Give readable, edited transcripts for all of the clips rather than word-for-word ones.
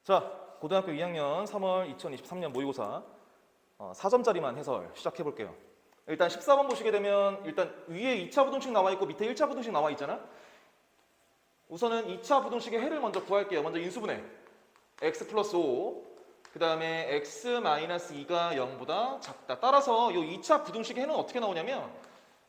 자, 고등학교 2학년 3월 2023년 모의고사 4점짜리만 해설 시작해 볼게요. 일단 14번 보시게 되면 일단 위에 2차 부등식 나와 있고 밑에 1차 부등식 나와 있잖아. 우선은 2차 부등식의 해를 먼저 구할게요. 먼저 인수분해. x 플러스 5. 그 다음에 x 마이너스 2가 0보다 작다. 따라서 이 2차 부등식의 해는 어떻게 나오냐면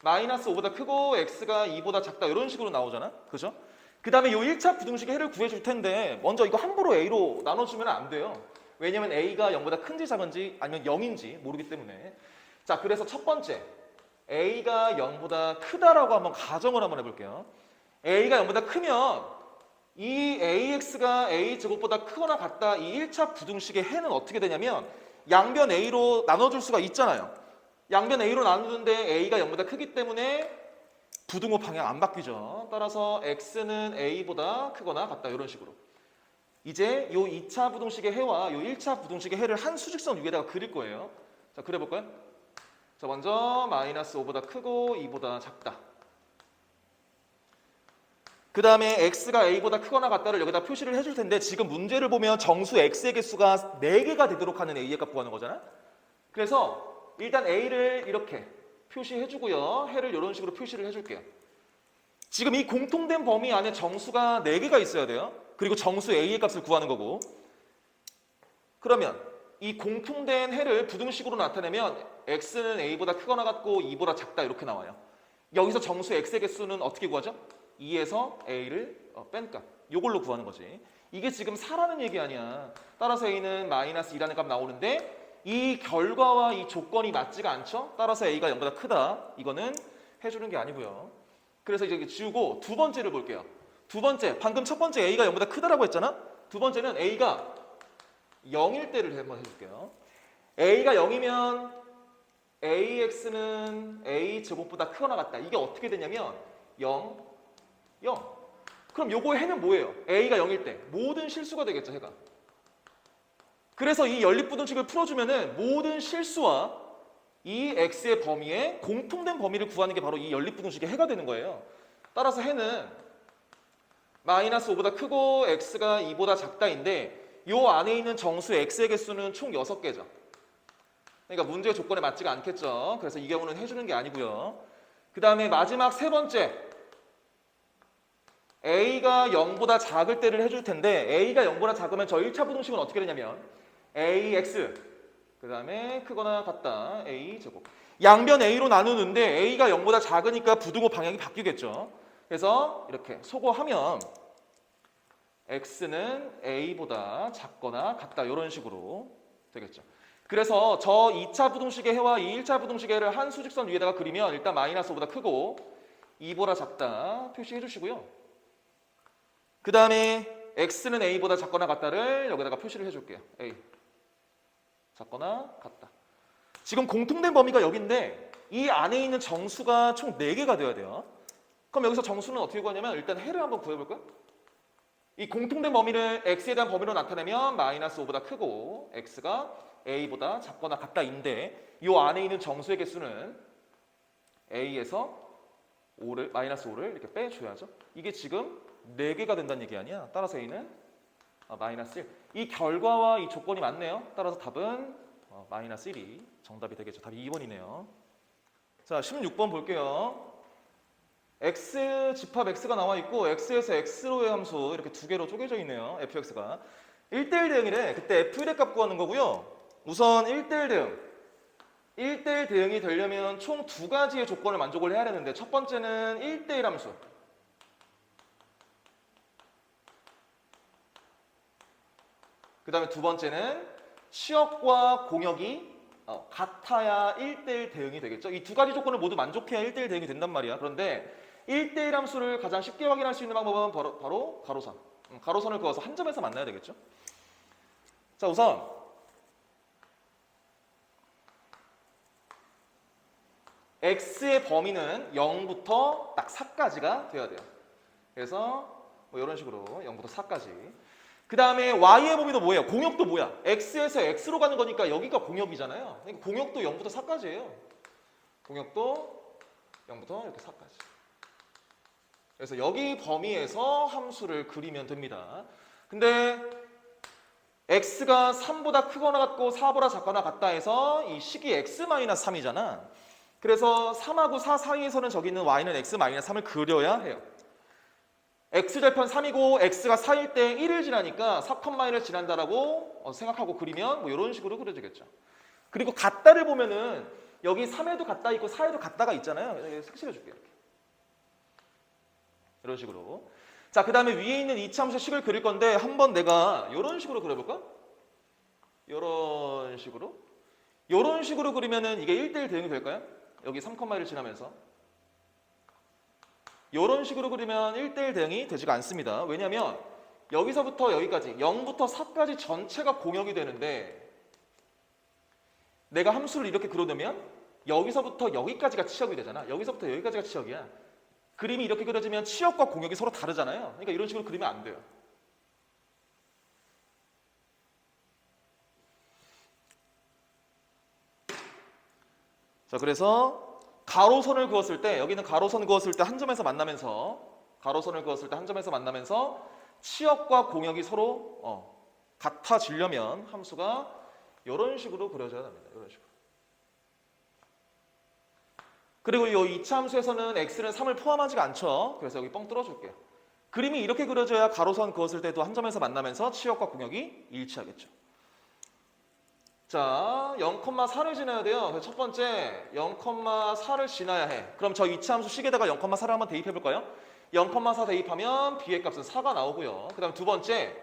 마이너스 5보다 크고 x가 2보다 작다 이런 식으로 나오잖아. 그죠? 그 다음에 이 1차 부등식의 해를 구해줄 텐데 먼저 이거 함부로 a로 나눠주면 안 돼요. 왜냐면 a가 0보다 큰지 작은지 아니면 0인지 모르기 때문에. 자, 그래서 첫 번째 a가 0보다 크다라고 한번 가정을 한번 해볼게요. a가 0보다 크면 이 ax가 a제곱보다 크거나 같다 이 1차 부등식의 해는 어떻게 되냐면 양변 a로 나눠줄 수가 있잖아요. 양변 a로 나누는데 a가 0보다 크기 때문에 부등호 방향 안 바뀌죠. 따라서 x는 a보다 크거나 같다 이런 식으로. 이제 이 2차 부등식의 해와 이 1차 부등식의 해를 한 수직선 위에다가 그릴 거예요. 자, 그려볼까요? 자, 먼저 마이너스 5보다 크고 2보다 작다. 그 다음에 x가 a보다 크거나 같다를 여기다 표시를 해줄 텐데 지금 문제를 보면 정수 x의 개수가 4개가 되도록 하는 a의 값 구하는 거잖아. 그래서 일단 a를 이렇게 표시해주고요. 해를 이런 식으로 표시를 해줄게요. 지금 이 공통된 범위 안에 정수가 4개가 있어야 돼요. 그리고 정수 a의 값을 구하는 거고. 그러면 이 공통된 해를 부등식으로 나타내면 x는 a보다 크거나 같고 2보다 작다 이렇게 나와요. 여기서 정수 x의 개수는 어떻게 구하죠? 2에서 a를 뺀 값. 이걸로 구하는 거지. 이게 지금 4라는 얘기 아니야. 따라서 a는 마이너스 2라는 값 나오는데 이 결과와 이 조건이 맞지가 않죠? 따라서 a가 0보다 크다. 이거는 해주는 게 아니고요. 그래서 이제 지우고 두 번째를 볼게요. 두 번째, 방금 첫 번째 a가 0보다 크다라고 했잖아? 두 번째는 a가 0일 때를 한번 해줄게요. a가 0이면 ax는 a 제곱보다 크거나 같다. 이게 어떻게 되냐면 0, 0. 그럼 요거 해는 뭐예요? a가 0일 때 모든 실수가 되겠죠, 해가. 그래서 이 연립부등식을 풀어주면은 모든 실수와 이 x의 범위에 공통된 범위를 구하는 게 바로 이 연립부등식의 해가 되는 거예요. 따라서 해는 마이너스 5보다 크고 x가 2보다 작다인데 요 안에 있는 정수 x의 개수는 총 6개죠. 그러니까 문제의 조건에 맞지가 않겠죠. 그래서 이 경우는 해주는 게 아니고요. 그 다음에 마지막 세 번째 a가 0보다 작을 때를 해줄 텐데 a가 0보다 작으면 저 1차 부등식은 어떻게 되냐면 ax 그 다음에 크거나 같다 a 제곱 양변 a로 나누는데 a가 0보다 작으니까 부등호 방향이 바뀌겠죠. 그래서 이렇게 소거하면 x는 a보다 작거나 같다 이런 식으로 되겠죠. 그래서 저 2차 부등식의 해와 이 1차 부등식의 해를 한 수직선 위에다가 그리면 일단 마이너스 5보다 크고 2보다 작다 표시해 주시고요. 그 다음에 x는 a보다 작거나 같다를 여기다가 표시를 해줄게요. a 작거나 같다. 지금 공통된 범위가 여기인데 이 안에 있는 정수가 총 4개가 돼야 돼요. 그럼 여기서 정수는 어떻게 구하냐면 일단 해를 한번 구해볼까요? 이 공통된 범위를 x에 대한 범위로 나타내면 마이너스 5보다 크고 x가 a보다 작거나 같다인데 이 안에 있는 정수의 개수는 a에서 5를 마이너스 5를 이렇게 빼줘야죠. 이게 지금 4개가 된다는 얘기 아니야. 따라서 a는 마이너스 1. 이 결과와 이 조건이 맞네요. 따라서 답은 마이너스 1이 정답이 되겠죠. 답이 2번이네요. 자, 16번 볼게요. x 집합 x가 나와 있고 x에서 x로의 함수 이렇게 두 개로 쪼개져 있네요. fx가 1대1 대응이래. 그때 f1의 값 구하는 거고요. 우선 1대1 대응. 1대1 대응이 되려면 총 2가지의 조건을 만족을 해야 되는데 첫 번째는 1대1 함수. 그 다음에 두 번째는 시역과 공역이 같아야 1대1 대응이 되겠죠. 이 두 가지 조건을 모두 만족해야 1대1 대응이 된단 말이야. 그런데 1대1 함수를 가장 쉽게 확인할 수 있는 방법은 바로 가로선. 가로선을 그어서 한 점에서 만나야 되겠죠. 자, 우선 x의 범위는 0부터 딱 4까지가 돼야 돼요. 그래서 뭐 이런 식으로 0부터 4까지. 그 다음에 y의 범위도 뭐예요? 공역도 뭐야? x에서 x로 가는 거니까 여기가 공역이잖아요. 그러니까 공역도 0부터 4까지예요. 공역도 0부터 이렇게 4까지. 그래서 여기 범위에서 함수를 그리면 됩니다. 근데 x가 3보다 크거나 같고 4보다 작거나 같다 해서 이 식이 x-3이잖아. 그래서 3하고 4 사이에서는 저기 있는 y는 x-3을 그려야 해요. x절편 3이고 x가 4일 때 1을 지나니까 4,1을 지난다라고 생각하고 그리면 뭐 이런 식으로 그려지겠죠. 그리고 같다를 보면은 여기 3에도 같다 있고 4에도 같다가 있잖아요. 색칠해 줄게요. 이런 식으로. 자, 그 다음에 위에 있는 이차함수 식을 그릴 건데 한번 내가 이런 식으로 그려볼까? 이런 식으로. 이런 식으로 그리면은 이게 1대1 대응이 될까요? 여기 3,1을 지나면서. 이런 식으로 그리면 1대1 대응이 되지가 않습니다. 왜냐하면 여기서부터 여기까지 0부터 4까지 전체가 공역이 되는데 내가 함수를 이렇게 그려놓으면 여기서부터 여기까지가 치역이 되잖아. 여기서부터 여기까지가 치역이야. 그림이 이렇게 그려지면 치역과 공역이 서로 다르잖아요. 그러니까 이런 식으로 그리면 안 돼요. 자, 그래서 가로선을 그었을 때 여기는 가로선 그었을 때 한 점에서 만나면서 가로선을 그었을 때 한 점에서 만나면서 치역과 공역이 서로 같아지려면 함수가 이런 식으로 그려져야 됩니다. 이런 식으로. 그리고 이 2차 함수에서는 x는 3을 포함하지가 않죠. 그래서 여기 뻥 뚫어줄게요. 그림이 이렇게 그려져야 가로선 그었을 때도 한 점에서 만나면서 치역과 공역이 일치하겠죠. 자, 0,4를 지나야 돼요. 그래서 첫 번째 0,4를 지나야 해. 그럼 저 2차 함수 식에다가 0,4를 한번 대입해 볼까요? 0,4 대입하면 b의 값은 4가 나오고요. 그 다음 두 번째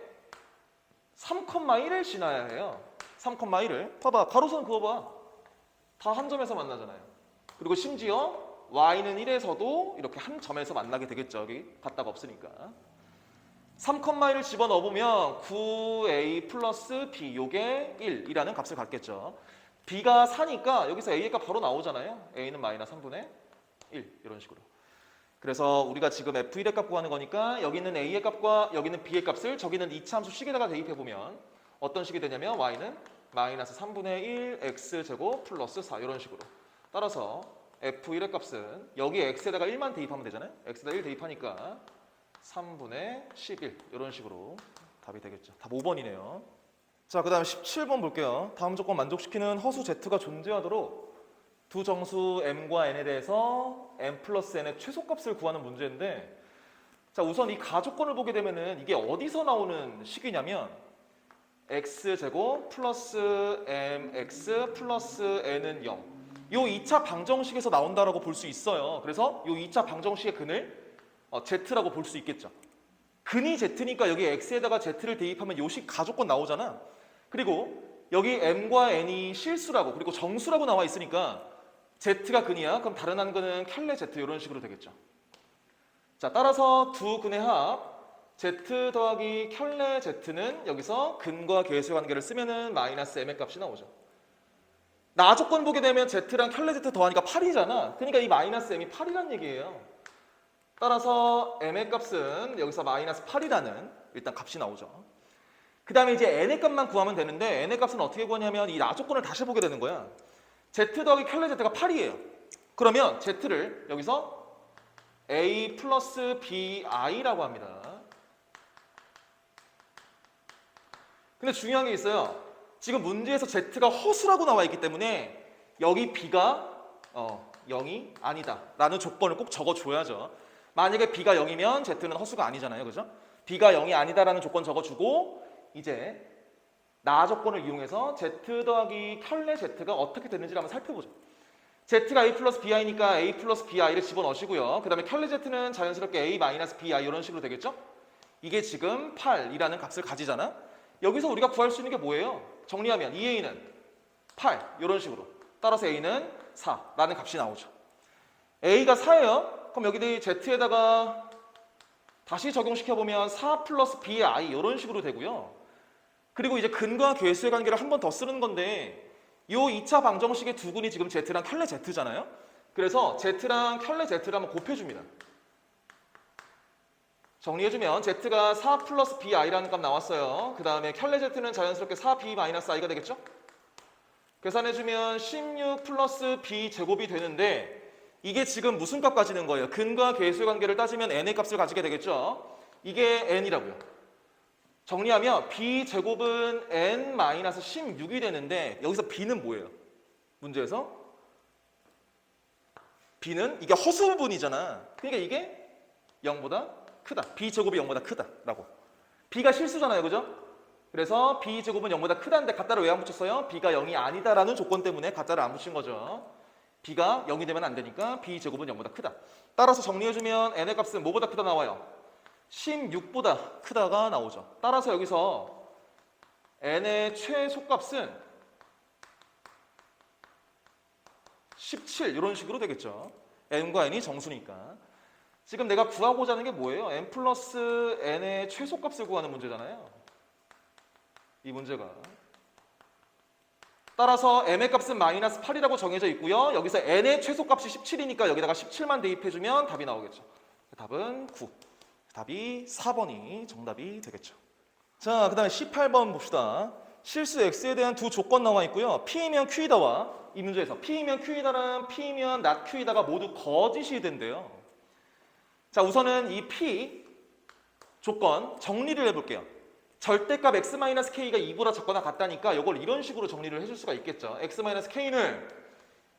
3,1을 지나야 해요. 3,1을. 봐봐, 가로선 그어봐. 다 한 점에서 만나잖아요. 그리고 심지어 y는 1에서도 이렇게 한 점에서 만나게 되겠죠. 여기 같다가 없으니까. 3,1을 집어넣어보면 9a 플러스 b 요게 1이라는 값을 갖겠죠. b가 4니까 여기서 a의 값 바로 나오잖아요. a는 마이너스 3분의 1 이런 식으로. 그래서 우리가 지금 f1의 값 구하는 거니까 여기 있는 a의 값과 여기 있는 b의 값을 저기 있는 2차 함수 식에다가 대입해보면 어떤 식이 되냐면 y는 마이너스 3분의 1 x제곱 플러스 4 이런 식으로. 따라서 f1의 값은 여기 x에다가 1만 대입하면 되잖아요. x에다 1 대입하니까 3분의 11 이런 식으로 답이 되겠죠. 답 5번이네요. 자, 그 다음에 17번 볼게요. 다음 조건 만족시키는 허수 Z가 존재하도록 두 정수 m과 n에 대해서 m 플러스 n의 최소값을 구하는 문제인데 자, 우선 이 가조건을 보게 되면은 이게 어디서 나오는 식이냐면 x제곱 플러스 mx 플러스 n은 0 요 2차 방정식에서 나온다라고 볼 수 있어요. 그래서 요 2차 방정식의 근을 Z라고 볼 수 있겠죠. 근이 Z니까 여기 X에다가 Z를 대입하면 요식 가조건 나오잖아. 그리고 여기 M과 N이 실수라고 그리고 정수라고 나와 있으니까 Z가 근이야. 그럼 다른 한 근은 켤레 Z 이런 식으로 되겠죠. 자, 따라서 두 근의 합 Z 더하기 켤레 Z는 여기서 근과 계수의 관계를 쓰면은 마이너스 M의 값이 나오죠. 나 조건 보게 되면 Z랑 켤레 Z 더하니까 8이잖아. 그러니까 이 마이너스 M이 8이란 얘기예요. 따라서 m의 값은 여기서 마이너스 8이라는 일단 값이 나오죠. 그 다음에 이제 n의 값만 구하면 되는데 n의 값은 어떻게 구하냐면 이 나조건을 다시 보게 되는 거야. z 더하기 켤레 z가 8이에요. 그러면 z를 여기서 a 플러스 bi라고 합니다. 근데 중요한 게 있어요. 지금 문제에서 z가 허수라고 나와 있기 때문에 여기 b가 0이 아니다 라는 조건을 꼭 적어줘야죠. 만약에 b가 0이면 z는 허수가 아니잖아요. 그죠? b가 0이 아니다라는 조건 적어주고 이제 나 조건을 이용해서 z 더하기 켤레 z가 어떻게 되는지를 한번 살펴보죠. z가 a 플러스 bi니까 a 플러스 bi를 집어넣으시고요. 그 다음에 켤레 z는 자연스럽게 a 마이너스 bi 이런 식으로 되겠죠? 이게 지금 8이라는 값을 가지잖아. 여기서 우리가 구할 수 있는 게 뭐예요? 정리하면 2a는 8 이런 식으로. 따라서 a는 4라는 값이 나오죠. a가 4예요. 그럼 여기 z에다가 다시 적용시켜보면 4 플러스 b의 i 이런 식으로 되고요. 그리고 이제 근과 괴수의 관계를 한 번 더 쓰는 건데 이 2차 방정식의 두 근이 지금 z랑 켤레 z잖아요. 그래서 z랑 켤레 z를 한번 곱해줍니다. 정리해주면 z가 4 플러스 bi라는 값 나왔어요. 그 다음에 켤레 z는 자연스럽게 4b 마이너스 i가 되겠죠? 계산해주면 16 플러스 b 제곱이 되는데 이게 지금 무슨 값 가지는 거예요? 근과 괴수의 관계를 따지면 n의 값을 가지게 되겠죠? 이게 n이라고요. 정리하면 b제곱은 n-16이 되는데 여기서 b는 뭐예요? 문제에서 b는 이게 허수 부분이잖아. 그러니까 이게 0보다 크다. b제곱이 0보다 크다라고. b가 실수잖아요. 그죠? 그래서 b제곱은 0보다 크다는데 갖다를 왜 안 붙였어요? b가 0이 아니다라는 조건 때문에 갖다를 안 붙인 거죠. b가 0이 되면 안 되니까 b제곱은 0보다 크다. 따라서 정리해주면 n의 값은 뭐보다 크다 나와요? 16보다 크다가 나오죠. 따라서 여기서 n의 최소값은 17 이런 식으로 되겠죠. n과 n이 정수니까. 지금 내가 구하고자 하는 게 뭐예요? n 플러스 n의 최소값을 구하는 문제잖아요. 이 문제가. 따라서 m의 값은 마이너스 8이라고 정해져 있고요. 여기서 n의 최소값이 17이니까 여기다가 17만 대입해주면 답이 나오겠죠. 답은 9. 답이 4번이 정답이 되겠죠. 자, 그 다음에 18번 봅시다. 실수 x에 대한 두 조건 나와 있고요. p이면 q이다와 이 문제에서 p이면 q이다랑 p이면 not q이다가 모두 거짓이 된대요. 자, 우선은 이 p 조건 정리를 해볼게요. 절대값 x-k가 2보다 작거나 같다니까 이걸 이런 식으로 정리를 해줄 수가 있겠죠. x-k는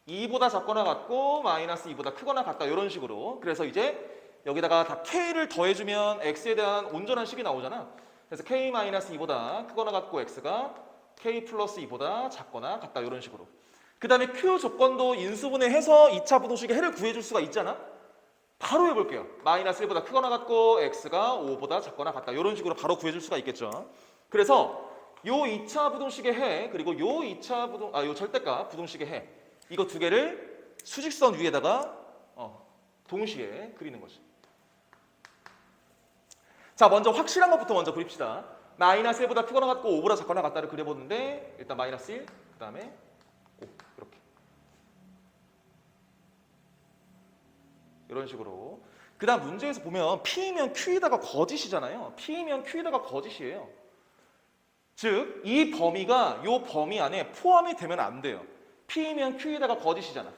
2보다 작거나 같고 마이너스 2보다 크거나 같다 이런 식으로. 그래서 이제 여기다가 다 k를 더해주면 x에 대한 온전한 식이 나오잖아. 그래서 k-2보다 크거나 같고 x가 k 플러스 2보다 작거나 같다 이런 식으로. 그 다음에 q 조건도 인수분해해서 2차 부동식의 해를 구해줄 수가 있잖아. 바로 해볼게요. 마이너스 1보다 크거나 같고 x가 5보다 작거나 같다 이런 식으로 바로 구해줄 수가 있겠죠. 그래서 요 2차 부동식의 해 그리고 요 절대값 부동식의 해 이거 두 개를 수직선 위에다가 동시에 그리는 거지. 자, 먼저 확실한 것부터 먼저 그립시다. 마이너스 1보다 크거나 같고 5보다 작거나 같다를 그려보는데 일단 마이너스 1, 그 다음에 5 이렇게. 이런 식으로. 그 다음 문제에서 보면 P이면 Q이다가 거짓이잖아요. P이면 Q이다가 거짓이에요. 즉, 이 범위가 이 범위 안에 포함이 되면 안 돼요. P이면 Q이다가 거짓이잖아.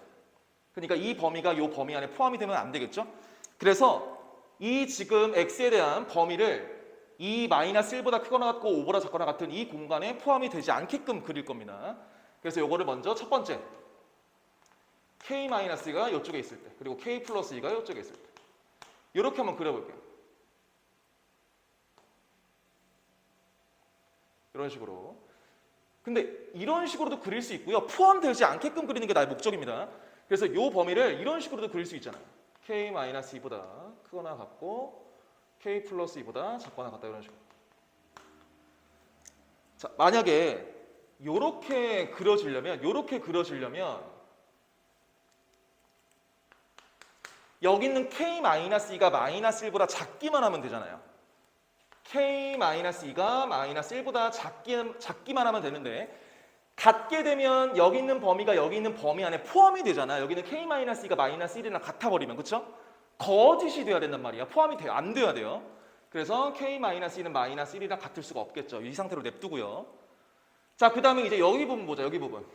그러니까 이 범위가 이 범위 안에 포함이 되면 안 되겠죠? 그래서 이 지금 X에 대한 범위를 이 마이너스 1보다 크거나 같고 5보다 작거나 같은 이 공간에 포함이 되지 않게끔 그릴 겁니다. 그래서 이거를 먼저 첫 번째 K-2가 이쪽에 있을 때 그리고 K 플러스 2가 이쪽에 있을 때 이렇게 한번 그려볼게요. 이런 식으로. 근데 이런 식으로도 그릴 수 있고요. 포함되지 않게끔 그리는 게 나의 목적입니다. 그래서 이 범위를 이런 식으로도 그릴 수 있잖아요. K-2보다 크거나 같고 K 플러스 2보다 작거나 같다 이런 식으로. 자, 만약에 요렇게 그려지려면 여기 있는 K-2가 마이너스 1보다 작기만 하면 되잖아요. K-2가 마이너스 1보다 작기만 하면 되는데 같게 되면 여기 있는 범위가 여기 있는 범위 안에 포함이 되잖아. 여기는 K-2가 마이너스 1이랑 같아버리면 그쵸? 거짓이 돼야 된단 말이야. 포함이 안 돼야 돼요. 그래서 K-2는 마이너스 1이랑 같을 수가 없겠죠. 이 상태로 냅두고요. 자, 그 다음에 이제 여기 부분 보자. 여기 부분.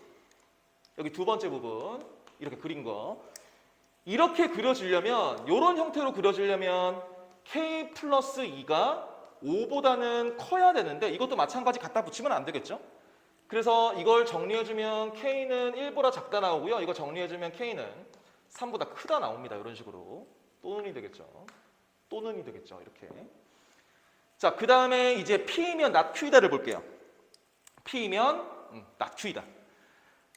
여기 두 번째 부분. 이렇게 그린 거. 이렇게 그려지려면 이런 형태로 그려지려면 K 플러스 2가 5보다는 커야 되는데 이것도 마찬가지 갖다 붙이면 안 되겠죠? 그래서 이걸 정리해주면 K는 1보다 작다 나오고요. 이거 정리해주면 K는 3보다 크다 나옵니다. 이런 식으로. 또는이 되겠죠. 이렇게. 자, 그 다음에 이제 P이면 not Q이다를 볼게요. P이면 not Q이다.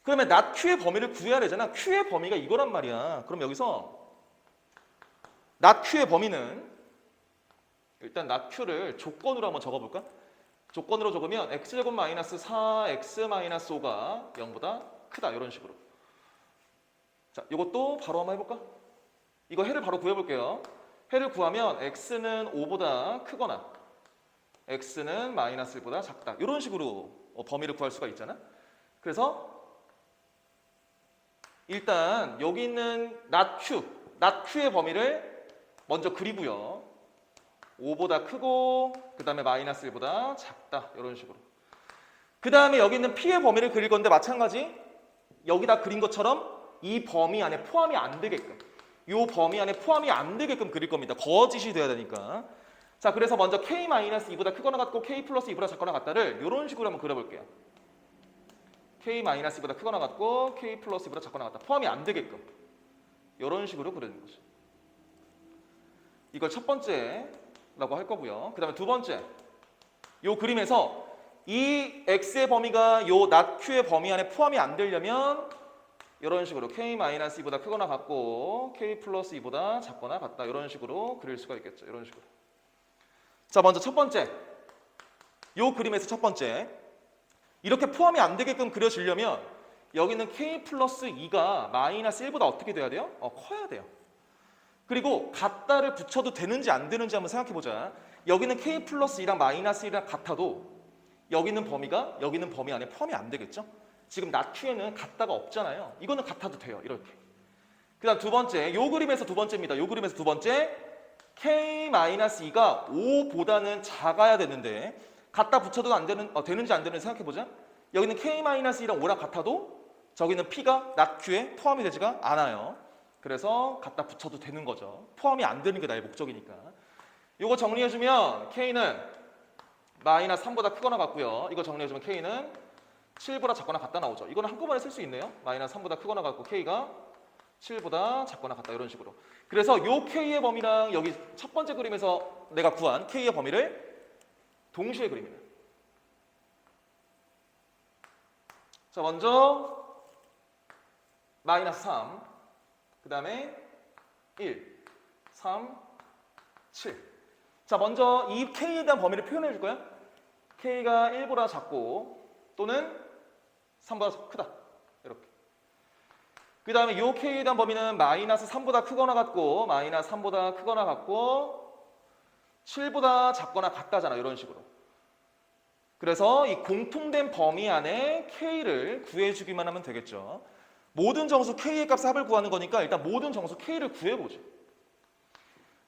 그러면 not Q의 범위를 구해야 되잖아. Q의 범위가 이거란 말이야. 그럼 여기서 not Q의 범위는 일단 not Q를 조건으로 한번 적어볼까? 조건으로 적으면 x제곱 마이너스 4x 마이너스 5가 0보다 크다 이런 식으로. 자, 이것도 바로 한번 해볼까? 이거 해를 바로 구해볼게요. 해를 구하면 x는 5보다 크거나 x는 마이너스 1보다 작다 이런 식으로 범위를 구할 수가 있잖아. 그래서 일단 여기 있는 not Q의 범위를 먼저 그리고요. 5보다 크고 그 다음에 마이너스 1보다 작다 이런 식으로. 그 다음에 여기 있는 P의 범위를 그릴 건데 마찬가지 여기다 그린 것처럼 이 범위 안에 포함이 안 되게끔 이 범위 안에 포함이 안 되게끔 그릴 겁니다. 거짓이 돼야 되니까. 자, 그래서 먼저 k-2보다 크거나 같고 k 플러스 2보다 작거나 같다를 이런 식으로 한번 그려볼게요. k-2보다 크거나 같고 k 플러스 2보다 작거나 같다. 포함이 안 되게끔 이런 식으로 그리는 거죠. 이걸 첫 번째라고 할 거고요. 그 다음에 두 번째, 이 그림에서 이 x의 범위가 이 not q의 범위 안에 포함이 안 되려면 이런 식으로 k-2보다 크거나 같고 k 플러스 2보다 작거나 같다. 이런 식으로 그릴 수가 있겠죠. 이런 식으로. 자, 먼저 첫 번째, 이 그림에서 첫 번째, 이렇게 포함이 안 되게끔 그려지려면 여기는 k 플러스 2가 마이너스 1보다 어떻게 돼야 돼요? 커야 돼요. 그리고 같다를 붙여도 되는지 안 되는지 한번 생각해 보자. 여기는 k 플러스 2랑 마이너스 1이랑 같아도 여기는 범위가 여기는 범위 안에 포함이 안 되겠죠? 지금 not q에는 같다가 없잖아요. 이거는 같아도 돼요. 이렇게. 그 다음 두 번째, 요 그림에서 두 번째입니다. 요 그림에서 두 번째, k-2가 5보다는 작아야 되는데 갖다 붙여도 안 되는, 되는지 안 되는지 생각해 보자. 여기는 k-2랑 5랑 같아도 저기는 p가 not q에 포함이 되지가 않아요. 그래서 갖다 붙여도 되는 거죠. 포함이 안 되는 게 나의 목적이니까. 이거 정리해주면 k는 마이너스 3보다 크거나 같고요. 이거 정리해주면 k는 7보다 작거나 같다 나오죠. 이거는 한꺼번에 쓸 수 있네요. 마이너스 3보다 크거나 같고 k가 7보다 작거나 같다 이런 식으로. 그래서 요 k의 범위랑 여기 첫 번째 그림에서 내가 구한 k의 범위를 동시에 그립니다. 자, 먼저 마이너스 3, 그 다음에 1, 3, 7. 자, 먼저 이 k에 대한 범위를 표현해 줄 거야. k가 1보다 작고 또는 3보다 크다. 이렇게. 그 다음에 이 k에 대한 범위는 마이너스 3보다 크거나 같고 마이너스 3보다 크거나 같고 7보다 작거나 같다잖아. 이런 식으로. 그래서 이 공통된 범위 안에 k를 구해주기만 하면 되겠죠. 모든 정수 k의 값 합을 구하는 거니까 일단 모든 정수 k를 구해보죠.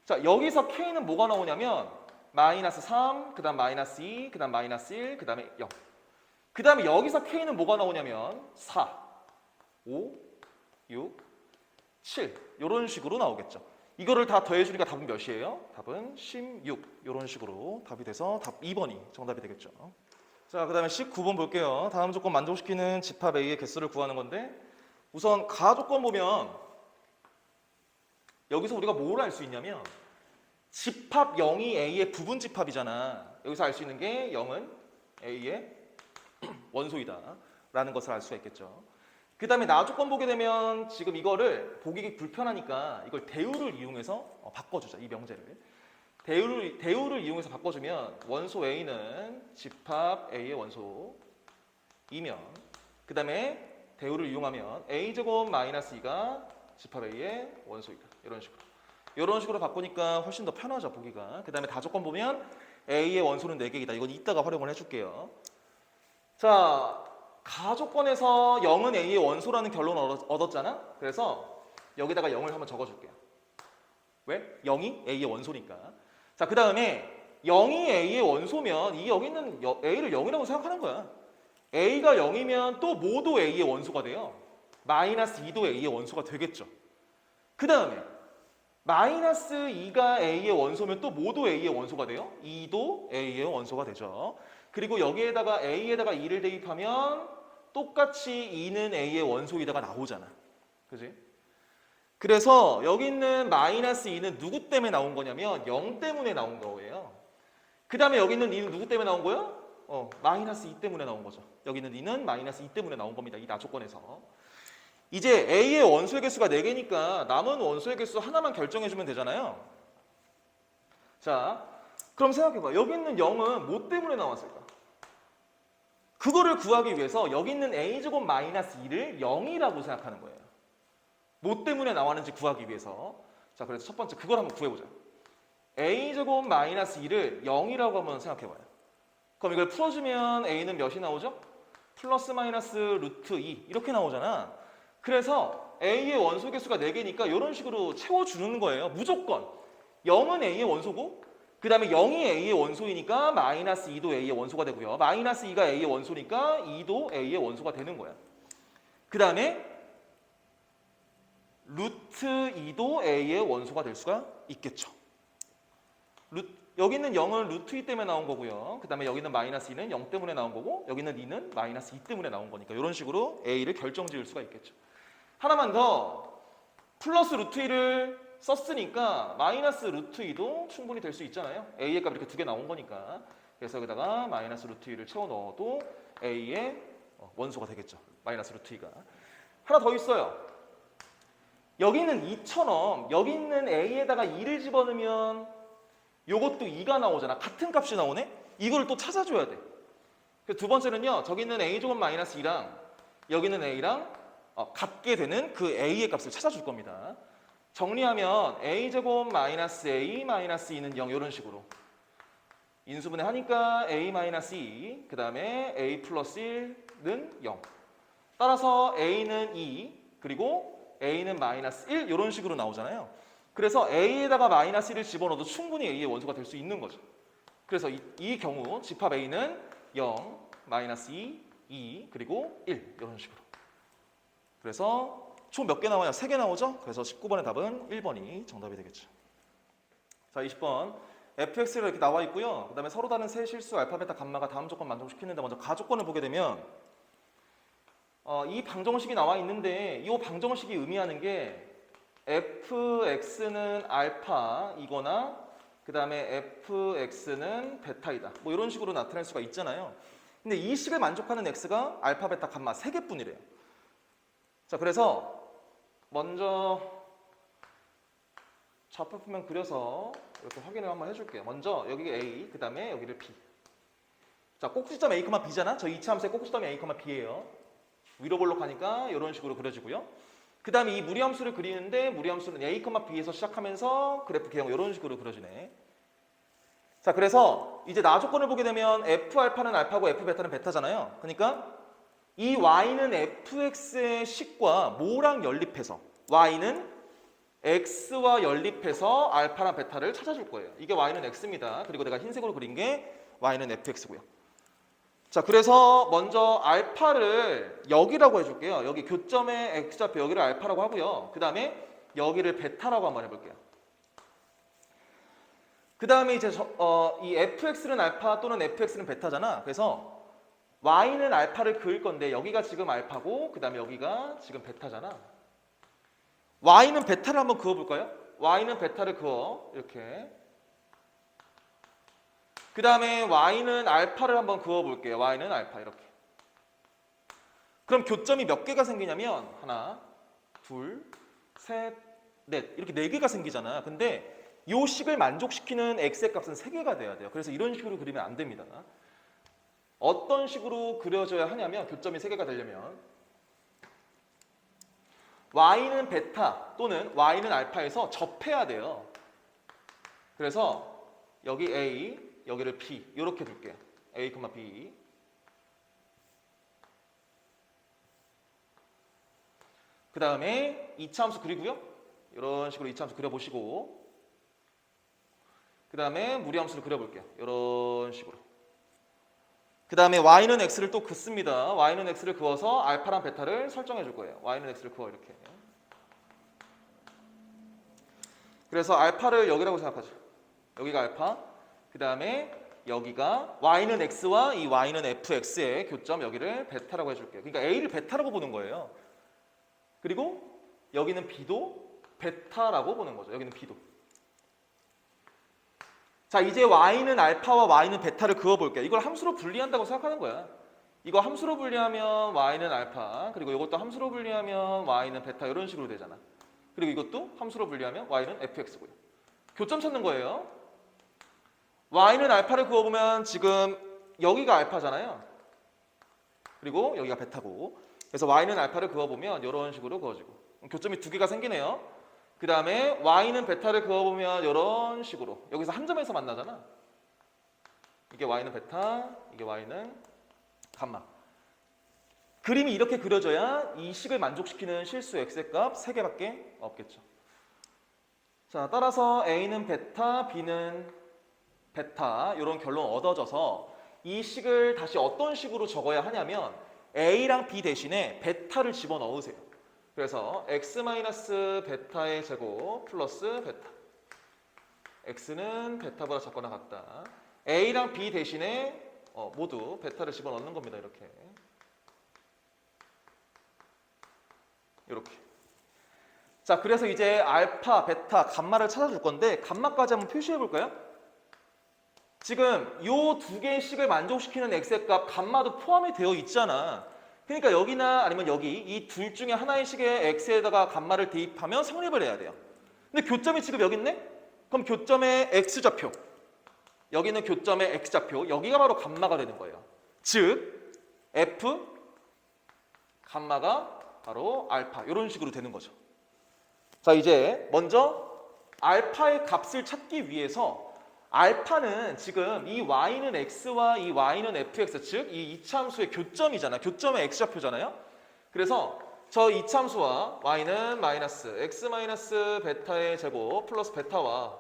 자, 여기서 k는 뭐가 나오냐면 마이너스 3, 그 다음 마이너스 2, 그 다음 마이너스 1, 그 다음에 0. 그 다음에 여기서 k는 뭐가 나오냐면 4, 5, 6, 7 이런 식으로 나오겠죠. 이거를 다 더해주니까 답은 몇이에요? 답은 16 이런 식으로 답이 돼서 답 2번이 정답이 되겠죠. 자, 그 다음에 19번 볼게요. 다음 조건 만족시키는 집합 A의 개수를 구하는 건데 우선 가조건 보면 여기서 우리가 뭘 알 수 있냐면 집합 0이 A의 부분 집합이잖아. 여기서 알 수 있는 게 0은 A의 원소이다 라는 것을 알 수가 있겠죠. 그 다음에 나조건 보게 되면 지금 이거를 보기 불편하니까 이걸 대우를 이용해서 바꿔주자. 이 명제를 대우를 이용해서 바꿔주면 원소 A는 집합 A의 원소이면 그 다음에 대우를 이용하면 A제곱 마이너스 2가 집합 A의 원소이다. 이런 식으로 바꾸니까 훨씬 더 편하죠. 보기가. 그 다음에 다조건 보면 A의 원소는 4개이다. 이건 이따가 활용을 해줄게요. 자, 가조건에서 0은 A의 원소라는 결론을 얻었잖아. 그래서 여기다가 0을 한번 적어줄게요. 왜? 0이 A의 원소니까. 자, 그 다음에 0이 A의 원소면 이 여기 있는 A를 0이라고 생각하는 거야. A가 0이면 또 모두 A의 원소가 돼요. 마이너스 2도 A의 원소가 되겠죠. 그 다음에 마이너스 2가 A의 원소면 또 모두 A의 원소가 돼요. 2도 A의 원소가 되죠. 그리고 여기에다가 A에다가 2를 대입하면 똑같이 2는 A의 원소이다가 나오잖아. 그지? 그래서 여기 있는 마이너스 2는 누구 때문에 나온 거냐면 0 때문에 나온 거예요. 그 다음에 여기 있는 2는 누구 때문에 나온 거예요? 마이너스 2 때문에 나온 거죠. 여기 있는 2는 마이너스 2 때문에 나온 겁니다. 이 나조건에서. 이제 A의 원소의 개수가 4개니까 남은 원소의 개수 하나만 결정해주면 되잖아요. 자, 그럼 생각해봐. 여기 있는 0은 뭐 때문에 나왔을까? 그거를 구하기 위해서 여기 있는 A제곱 마이너스 2를 0이라고 생각하는 거예요. 뭐 때문에 나왔는지 구하기 위해서. 자, 그래서 첫 번째 그걸 한번 구해보자. A제곱 마이너스 2를 0이라고 한번 생각해봐요. 그럼 이걸 풀어주면 A는 몇이 나오죠? 플러스 마이너스 루트 2 이렇게 나오잖아. 그래서 A의 원소 개수가 4개니까 이런 식으로 채워주는 거예요. 무조건 0은 A의 원소고 그 다음에 0이 A의 원소이니까 마이너스 2도 A의 원소가 되고요. 마이너스 2가 A의 원소니까 2도 A의 원소가 되는 거야. 그 다음에 루트 2도 A의 원소가 될 수가 있겠죠. 여기 있는 0은 루트 2 때문에 나온 거고요. 그 다음에 여기 있는 마이너스 2는 0 때문에 나온 거고 여기 있는 2는 마이너스 2 때문에 나온 거니까 이런 식으로 A를 결정 지을 수가 있겠죠. 하나만 더 플러스 루트 2를 썼으니까 마이너스 루트 2도 충분히 될 수 있잖아요. A의 값 이렇게 두 개 나온 거니까. 그래서 여기다가 마이너스 루트 2를 채워 넣어도 A의 원소가 되겠죠. 마이너스 루트 2가. 하나 더 있어요. 여기 있는 2처럼 여기 있는 A에다가 2를 집어넣으면 요것도 2가 나오잖아. 같은 값이 나오네? 이걸 또 찾아줘야 돼. 두 번째는요. 저기 있는 A제곱 마이너스 2랑 여기 있는 A랑 같게 되는 그 A의 값을 찾아줄 겁니다. 정리하면 A제곱 마이너스 A 마이너스 2는 0 이런 식으로 인수분해 하니까 A 마이너스 2 그 다음에 A 플러스 1는 0 따라서 A는 2 그리고 A는 마이너스 1 이런 식으로 나오잖아요. 그래서 A에다가 마이너스 1을 집어넣어도 충분히 A의 원소가 될 수 있는 거죠. 그래서 이 경우 집합 A는 0, 마이너스 2, 2 그리고 1 이런 식으로. 그래서 총 몇 개 나와요? 3개 나오죠? 그래서 19번의 답은 1번이 정답이 되겠죠. 자, 20번. fx가 이렇게 나와 있고요. 그 다음에 서로 다른 세 실수 알파, 베타, 감마가 다음 조건 만족시키는데 먼저 가조건을 보게 되면 이 방정식이 나와 있는데 이 방정식이 의미하는 게 fx는 알파이거나 그 다음에 fx는 베타이다. 뭐 이런 식으로 나타낼 수가 있잖아요. 근데 이 식을 만족하는 x가 알파, 베타, 감마 3개뿐이래요. 자, 그래서 먼저 좌표표면 그려서 이렇게 확인을 한번 해줄게요. 먼저 여기 A, 그 다음에 여기를 B. 자, 꼭지점 A, B잖아. 저 이차 함수의 꼭지점이 A, B예요. 위로 볼록하니까 이런 식으로 그려지고요. 그 다음에 이 무리함수를 그리는데 무리함수는 A, B에서 시작하면서 그래프 개형 이런 식으로 그려지네. 자, 그래서 이제 나 조건을 보게 되면 F알파는 알파고 F베타는 베타잖아요. 그러니까 이 Y는 fx의 식과 뭐랑 연립해서 Y는 x와 연립해서 알파랑 베타를 찾아줄 거예요. 이게 Y는 x입니다. 그리고 내가 흰색으로 그린 게 Y는 fx고요. 자, 그래서 먼저 알파를 여기라고 해줄게요. 여기 교점의 x좌표 여기를 알파라고 하고요. 그 다음에 여기를 베타라고 한번 해볼게요. 그 다음에 이제 이 fx는 알파 또는 fx는 베타잖아. 그래서 y는 알파를 그을 건데 여기가 지금 알파고 그 다음에 여기가 지금 베타잖아. y는 베타를 한번 그어볼까요? y는 베타를 그어 이렇게. 그 다음에 y는 알파를 한번 그어볼게요. y는 알파 이렇게. 그럼 교점이 몇 개가 생기냐면 하나, 둘, 셋, 넷 이렇게 4개가 생기잖아. 근데 이 식을 만족시키는 x의 값은 3개가 돼야 돼요. 그래서 이런 식으로 그리면 안 됩니다. 어떤 식으로 그려져야 하냐면 교점이 3개가 되려면 y는 베타 또는 y는 알파에서 접해야 돼요. 그래서 여기 A, 여기를 B 이렇게 둘게요. A, B. 그 다음에 2차 함수 그리고요. 이런 식으로 2차 함수 그려보시고 그 다음에 무리함수를 그려볼게요. 이런 식으로. 그 다음에 y는 x를 또 긋습니다. y는 x를 그어서 알파랑 베타를 설정해 줄 거예요. y는 x를 그어 이렇게. 그래서 알파를 여기라고 생각하죠. 여기가 알파. 그 다음에 여기가 y는 x와 이 y는 fx의 교점 여기를 베타라고 해줄게요. 그러니까 a를 베타라고 보는 거예요. 그리고 여기는 b도 베타라고 보는 거죠. 여기는 b도. 자, 이제 y는 알파와 y는 베타를 그어볼게요. 이걸 함수로 분리한다고 생각하는 거야. 이거 함수로 분리하면 y는 알파, 그리고 이것도 함수로 분리하면 y는 베타 이런 식으로 되잖아. 그리고 이것도 함수로 분리하면 y는 fx고요. 교점 찾는 거예요. y는 알파를 그어보면 지금 여기가 알파잖아요. 그리고 여기가 베타고. 그래서 y는 알파를 그어보면 이런 식으로 그어지고. 교점이 2개가 생기네요. 그 다음에 y는 베타를 그어보면 이런 식으로 여기서 한 점에서 만나잖아. 이게 y는 베타, 이게 y는 감마. 그림이 이렇게 그려져야 이 식을 만족시키는 실수 x의 값 3개밖에 없겠죠. 자, 따라서 a는 베타, b는 베타 이런 결론 얻어져서 이 식을 다시 어떤 식으로 적어야 하냐면 a랑 b 대신에 베타를 집어넣으세요. 그래서 x-베타의 제곱 플러스 베타. x는 베타보다 작거나 같다. a랑 b 대신에 모두 베타를 집어넣는 겁니다. 이렇게. 자, 그래서 이제 알파, 베타, 감마를 찾아줄 건데 감마까지 한번 표시해 볼까요? 지금 요 두 개의 식을 만족시키는 x의 값 감마도 포함이 되어 있잖아. 그러니까 여기나 아니면 여기 이 둘 중에 하나의 식의 x에다가 감마를 대입하면 성립을 해야 돼요. 근데 교점이 지금 여기 있네? 그럼 교점의 x좌표, 여기는 교점의 x좌표, 여기가 바로 감마가 되는 거예요. 즉 f 감마가 바로 알파, 이런 식으로 되는 거죠. 자, 이제 먼저 알파의 값을 찾기 위해서 알파는 지금 이 y는 x와 이 y는 fx, 즉 이 이차함수의 교점이잖아. 교점의 x좌표잖아요. 그래서 저 이차함수와 y는 마이너스 x 마이너스 베타의 제곱 플러스 베타와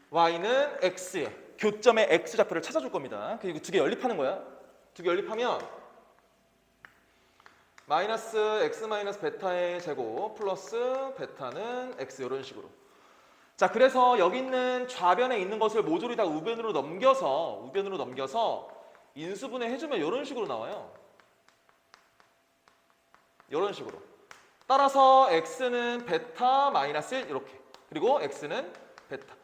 y는 x의 교점의 x좌표를 찾아줄 겁니다. 그리고 두 개 연립하는 거야. 두 개 연립하면 마이너스 x 마이너스 베타의 제곱 플러스 베타는 x, 이런 식으로. 자, 그래서 여기 있는 좌변에 있는 것을 모조리 다 우변으로 넘겨서 인수분해 해주면 이런 식으로 나와요. 이런 식으로. 따라서 x는 베타 마이너스 1 이렇게. 그리고 x는 베타.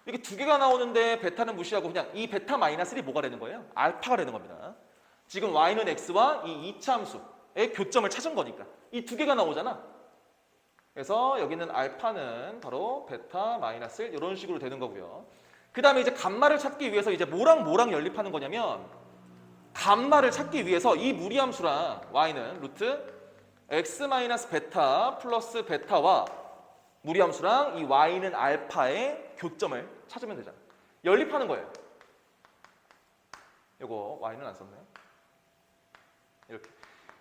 이렇게 두 개가 나오는데 베타는 무시하고 그냥 이 베타 마이너스 1이 뭐가 되는 거예요? 알파가 되는 겁니다. 지금 y는 x와 이 이차함수의 교점을 찾은 거니까. 이 두 개가 나오잖아. 그래서 여기는 알파는 바로 베타 마이너스 1 이런 식으로 되는 거고요. 그 다음에 이제 감마를 찾기 위해서 이제 뭐랑 연립하는 거냐면, 감마를 찾기 위해서 이 무리함수랑 y는 루트 x 마이너스 베타 플러스 베타와 무리함수랑 이 y는 알파의 교점을 찾으면 되잖아. 연립하는 거예요. 이거 y는 안 썼네요. 이렇게.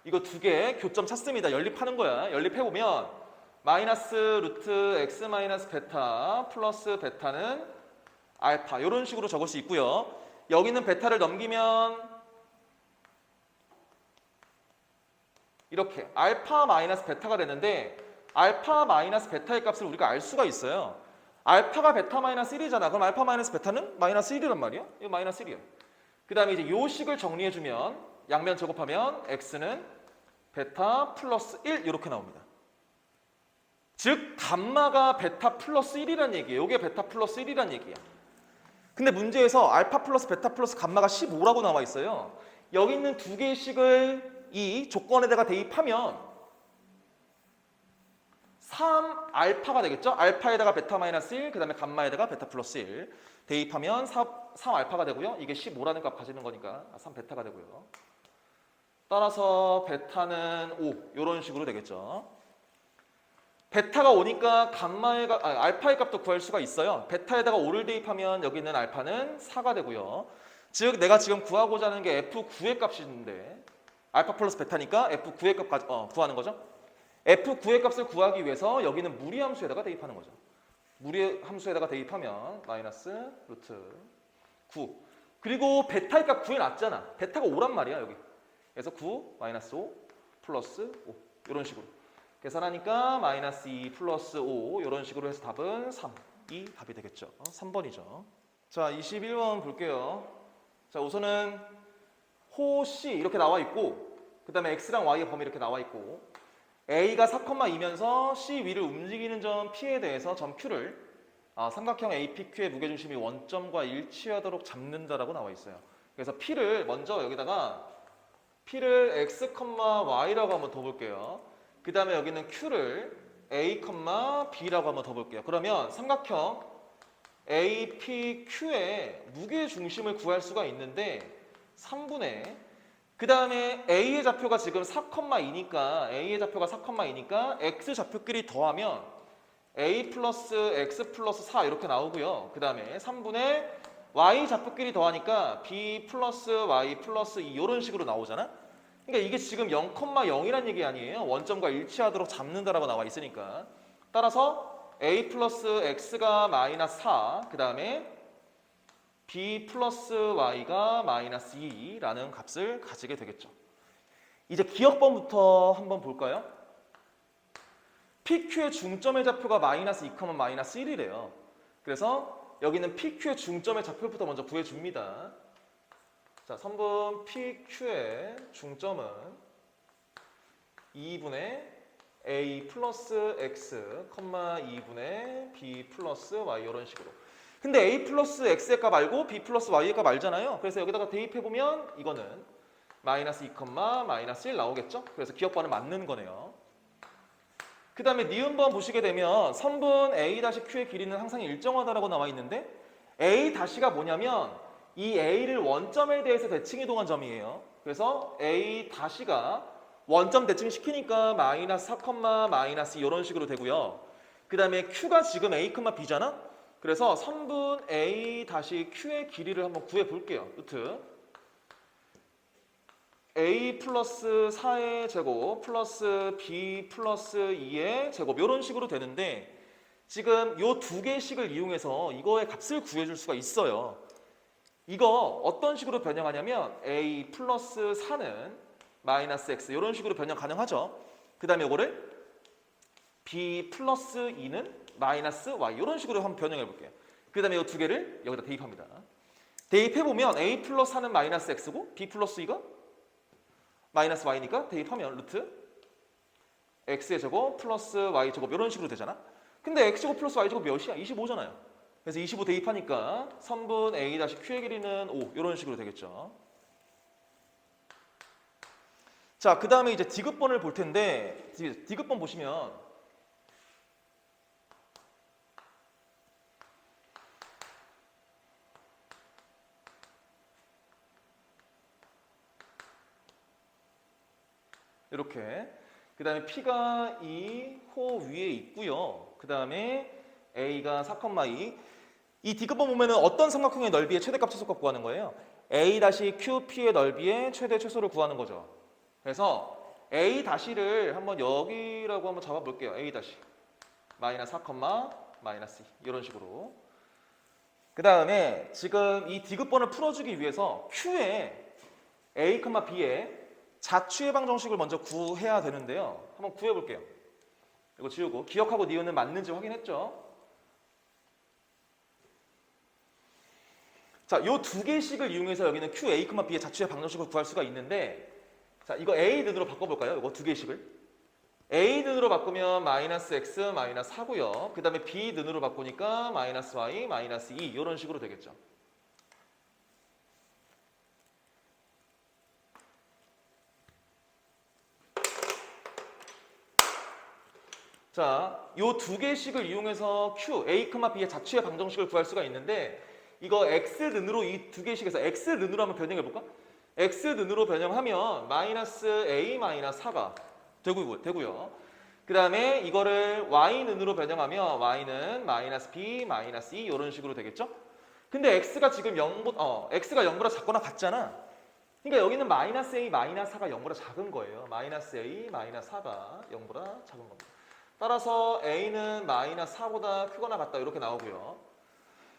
이거 두 개 교점 찾습니다. 연립하는 거야. 연립해보면 마이너스 루트 x 마이너스 베타 플러스 베타는 알파, 이런 식으로 적을 수 있고요. 여기는 베타를 넘기면 이렇게 알파 마이너스 베타가 되는데, 알파 마이너스 베타의 값을 우리가 알 수가 있어요. 알파가 베타 마이너스 1이잖아. 그럼 알파 마이너스 베타는 마이너스 1이란 말이야. 이거 마이너스 1이에요. 그 다음에 이제 요 식을 정리해주면 양면 제곱하면 x는 베타 플러스 1 이렇게 나옵니다. 즉 감마가 베타 플러스 1이란 얘기예요. 이게 베타 플러스 1이란 얘기야. 근데 문제에서 알파 플러스 베타 플러스 감마가 15라고 나와 있어요. 여기 있는 두 개의 식을 이 조건에다가 대입하면 3알파가 되겠죠? 알파에다가 베타 마이너스 1, 그 다음에 감마에다가 베타 플러스 1 대입하면 3알파가 되고요. 이게 15라는 값 가지는 거니까 3베타가 되고요. 따라서 베타는 5 이런 식으로 되겠죠. 베타가 오니까 알파의 값도 구할 수가 있어요. 베타에다가 5를 대입하면 여기 있는 알파는 4가 되고요. 즉 내가 지금 구하고자 하는 게 F9의 값이 있는데, 알파 플러스 베타니까 F9의 값 구하는 거죠. F9의 값을 구하기 위해서 여기는 무리함수에다가 대입하는 거죠. 무리함수에다가 대입하면 마이너스 루트 9. 그리고 베타의 값 구해놨잖아. 베타가 5란 말이야 여기. 그래서 9 마이너스 5 플러스 5 이런 식으로 계산하니까 마이너스 2 플러스 5 이런 식으로 해서 답은 3이 답이 되겠죠. 3번이죠. 자, 21번 볼게요. 자, 우선은 호 C 이렇게 나와 있고, 그 다음에 X랑 Y의 범위 이렇게 나와 있고, A가 4,2면서 C 위를 움직이는 점 P에 대해서 점 Q를 삼각형 APQ의 무게중심이 원점과 일치하도록 잡는다라고 나와 있어요. 그래서 P를 먼저 여기다가 P를 X, Y라고 한번 더 볼게요. 그 다음에 여기는 Q를 A, B라고 한번 더 볼게요. 그러면 삼각형 APQ의 무게중심을 구할 수가 있는데 3분의 그 다음에 A의 좌표가 지금 4,2니까 A의 좌표가 4,2니까 X 좌표끼리 더하면 A 플러스 X 플러스 4 이렇게 나오고요. 그 다음에 3분의 Y 좌표끼리 더하니까 B 플러스 Y 플러스 2 이런 식으로 나오잖아. 그러니까 이게 지금 0,0이란 얘기 아니에요. 원점과 일치하도록 잡는다라고 나와 있으니까. 따라서 A 플러스 X가 마이너스 4, 그 다음에 B 플러스 Y가 마이너스 2라는 값을 가지게 되겠죠. 이제 기억번부터 한번 볼까요? PQ의 중점의 좌표가 마이너스 2, 마이너스 1이래요. 그래서 여기는 PQ의 중점의 좌표부터 먼저 구해줍니다. 자, 선분 PQ의 중점은 2분의 A 플러스 X, 2분의 B 플러스 Y 이런 식으로. 근데 A 플러스 X의 값 알고 B 플러스 Y의 값 알잖아요. 그래서 여기다가 대입해보면 이거는 마이너스 2, 마이너스 1 나오겠죠? 그래서 기억반은 맞는 거네요. 그 다음에 니은번 보시게 되면 선분 A-Q의 길이는 항상 일정하다라고 나와 있는데 A-가 뭐냐면 이 A를 원점에 대해서 대칭 이동한 점이에요. 그래서 A-가 원점 대칭 시키니까 마이너스 4, 마이너스 2 이런 식으로 되고요. 그 다음에 Q가 지금 A, B잖아? 그래서 선분 A-Q의 길이를 한번 구해 볼게요. 루트 A 플러스 4의 제곱 플러스 B 플러스 2의 제곱 이런 식으로 되는데 지금 요 두 개씩을 이용해서 이거의 값을 구해줄 수가 있어요. 이거 어떤 식으로 변형하냐면 A 플러스 4는 마이너스 X 이런 식으로 변형 가능하죠. 그 다음에 이거를 B 플러스 2는 마이너스 Y 이런 식으로 한번 변형해 볼게요. 그 다음에 이 두 개를 여기다 대입합니다. 대입해보면 A 플러스 4는 마이너스 X고 B 플러스 2가 마이너스 Y니까 대입하면 루트 X의 제곱 플러스 Y 제곱 이런 식으로 되잖아. 근데 X제곱 플러스 Y제곱 몇이야? 25잖아요. 그래서 25 대입하니까 선분 A-Q의 길이는 5 이런 식으로 되겠죠. 자, 그 다음에 이제 디귿번을 볼 텐데 디귿번 보시면 이렇게 그 다음에 P가 이 호 위에 있고요. 그 다음에 A가 4,2 이 디귿번 보면은 어떤 삼각형의 넓이의 최대값 최소값 구하는 거예요. A-QP의 넓이의 최대 최소를 구하는 거죠. 그래서 A-를 한번 여기라고 한번 잡아볼게요. A- 마이너스 4, 마이너스 2 이런 식으로. 그 다음에 지금 이 디귿번을 풀어주기 위해서 Q의 A, B의 자취의 방정식을 먼저 구해야 되는데요. 한번 구해볼게요. 이거 지우고 기억하고 니은은 맞는지 확인했죠? 자, 요 두 개씩을 이용해서 여기는 Q, A, B의 자취의 방정식을 구할 수가 있는데 자, 이거 A 는으로 바꿔볼까요? 이거 두 개씩을 A 는으로 바꾸면 마이너스 X, 마이너스 4고요. 그 다음에 B 는으로 바꾸니까 마이너스 Y, 마이너스 2 이런 식으로 되겠죠. 자, 요 두 개씩을 이용해서 Q, A, B의 자취의 방정식을 구할 수가 있는데 이거 X 는으로 이 두 개씩에서 X 는으로 한번 변형해볼까? X 는으로 변형하면 마이너스 A, 마이너스 4가 되고요. 그 다음에 이거를 Y 는으로 변형하면 Y는 마이너스 B, 마이너스 2 이런 식으로 되겠죠? 근데 X가 지금 X가 0보다 작거나 같잖아. 그러니까 여기는 마이너스 A, 마이너스 4가 0보다 작은 거예요. 마이너스 A, 마이너스 4가 0보다 작은 겁니다. 따라서 A는 마이너스 4보다 크거나 같다 이렇게 나오고요.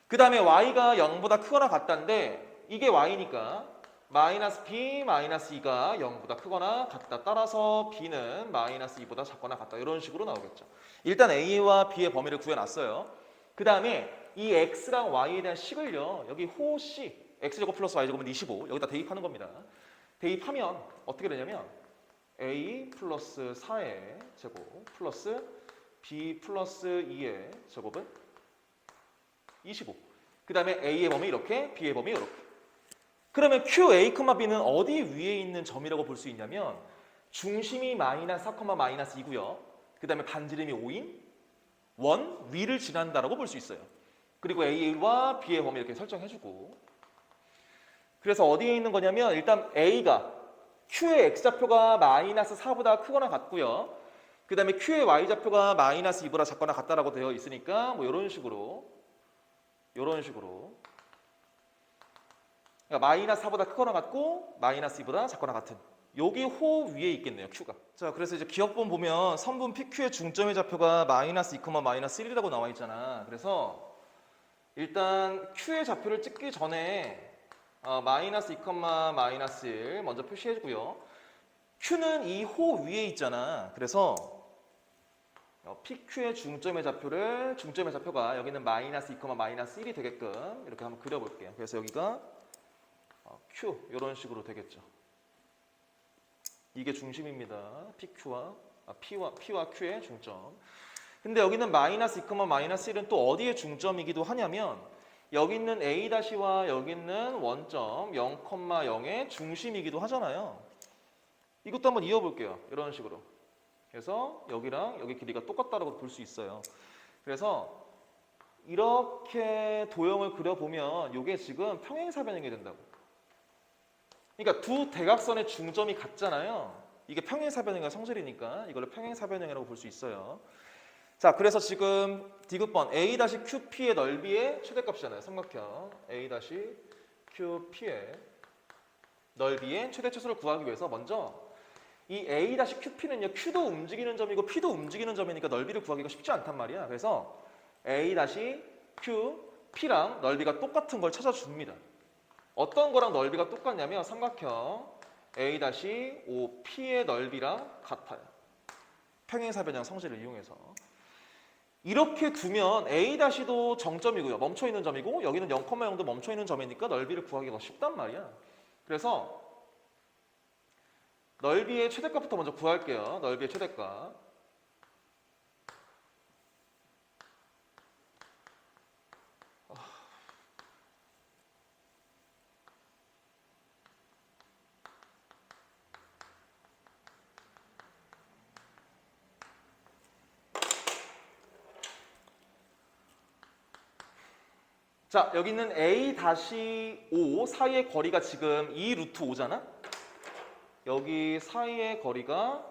그 다음에 Y가 0보다 크거나 같다인데 이게 Y니까 마이너스 B, 마이너스 2가 0보다 크거나 같다. 따라서 B는 마이너스 2보다 작거나 같다. 이런 식으로 나오겠죠. 일단 A와 B의 범위를 구해놨어요. 그 다음에 이 X랑 Y에 대한 식을요. 여기 호 C, X제곱 플러스 Y제곱은 25 여기다 대입하는 겁니다. 대입하면 어떻게 되냐면 A 플러스 4의 제곱 플러스 B 플러스 2의 제곱은 25. 그 다음에 A의 범위 이렇게, B의 범위 이렇게. 그러면 Q, A, B는 어디 위에 있는 점이라고 볼 수 있냐면 중심이 마이너스 4, 마이너스 2고요. 그 다음에 반지름이 5인 원 위를 지난다라고 볼 수 있어요. 그리고 A와 B의 범위 이렇게 설정해주고 그래서 어디에 있는 거냐면 일단 A가 Q의 X좌표가 마이너스 4보다 크거나 같고요. 그 다음에 Q의 Y좌표가 마이너스 2보다 작거나 같다라고 되어 있으니까 뭐 이런 식으로 그러니까 마이너스 4보다 크거나 같고 마이너스 2보다 작거나 같은 여기 호 위에 있겠네요. Q가. 자, 그래서 이제 기억본 보면 선분 PQ의 중점의 좌표가 마이너스 2, 마이너스 1이라고 나와 있잖아. 그래서 일단 Q의 좌표를 찍기 전에 마이너스 2, 마이너스 1 먼저 표시해주고요. Q는 이 호 위에 있잖아. 그래서 PQ의 중점의 좌표가 여기는 마이너스 2, 마이너스 1이 되게끔 이렇게 한번 그려볼게요. 그래서 여기가 Q 이런 식으로 되겠죠. 이게 중심입니다. P와 Q의 중점. 근데 여기는 마이너스 2, 마이너스 1은 또 어디의 중점이기도 하냐면 여기 있는 A-와 여기 있는 원점 0,0의 중심이기도 하잖아요. 이것도 한번 이어볼게요. 이런 식으로. 그래서 여기랑 여기 길이가 똑같다라고 볼 수 있어요. 그래서 이렇게 도형을 그려보면 이게 지금 평행사변형이 된다고. 그러니까 두 대각선의 중점이 같잖아요. 이게 평행사변형의 성질이니까 이걸 평행사변형이라고 볼 수 있어요. 자, 그래서 지금 디귿번 A-QP의 넓이의 최대값이잖아요. 삼각형 A-QP의 넓이의 최대 최소를 구하기 위해서 먼저 이 A-QP는요, Q도 움직이는 점이고 P도 움직이는 점이니까 넓이를 구하기가 쉽지 않단 말이야. 그래서 A-QP랑 넓이가 똑같은 걸 찾아줍니다. 어떤 거랑 넓이가 똑같냐면 삼각형 A-OP의 넓이랑 같아요. 평행사변형 성질을 이용해서. 이렇게 두면 A-도 정점이고요. 멈춰있는 점이고 여기는 0,0도 멈춰있는 점이니까 넓이를 구하기가 쉽단 말이야. 그래서 넓이의 최대값부터 먼저 구할게요. 넓이의 최대값. 자, 여기 있는 A-O 사이의 거리가 지금 2 루트 5잖아? 여기 사이의 거리가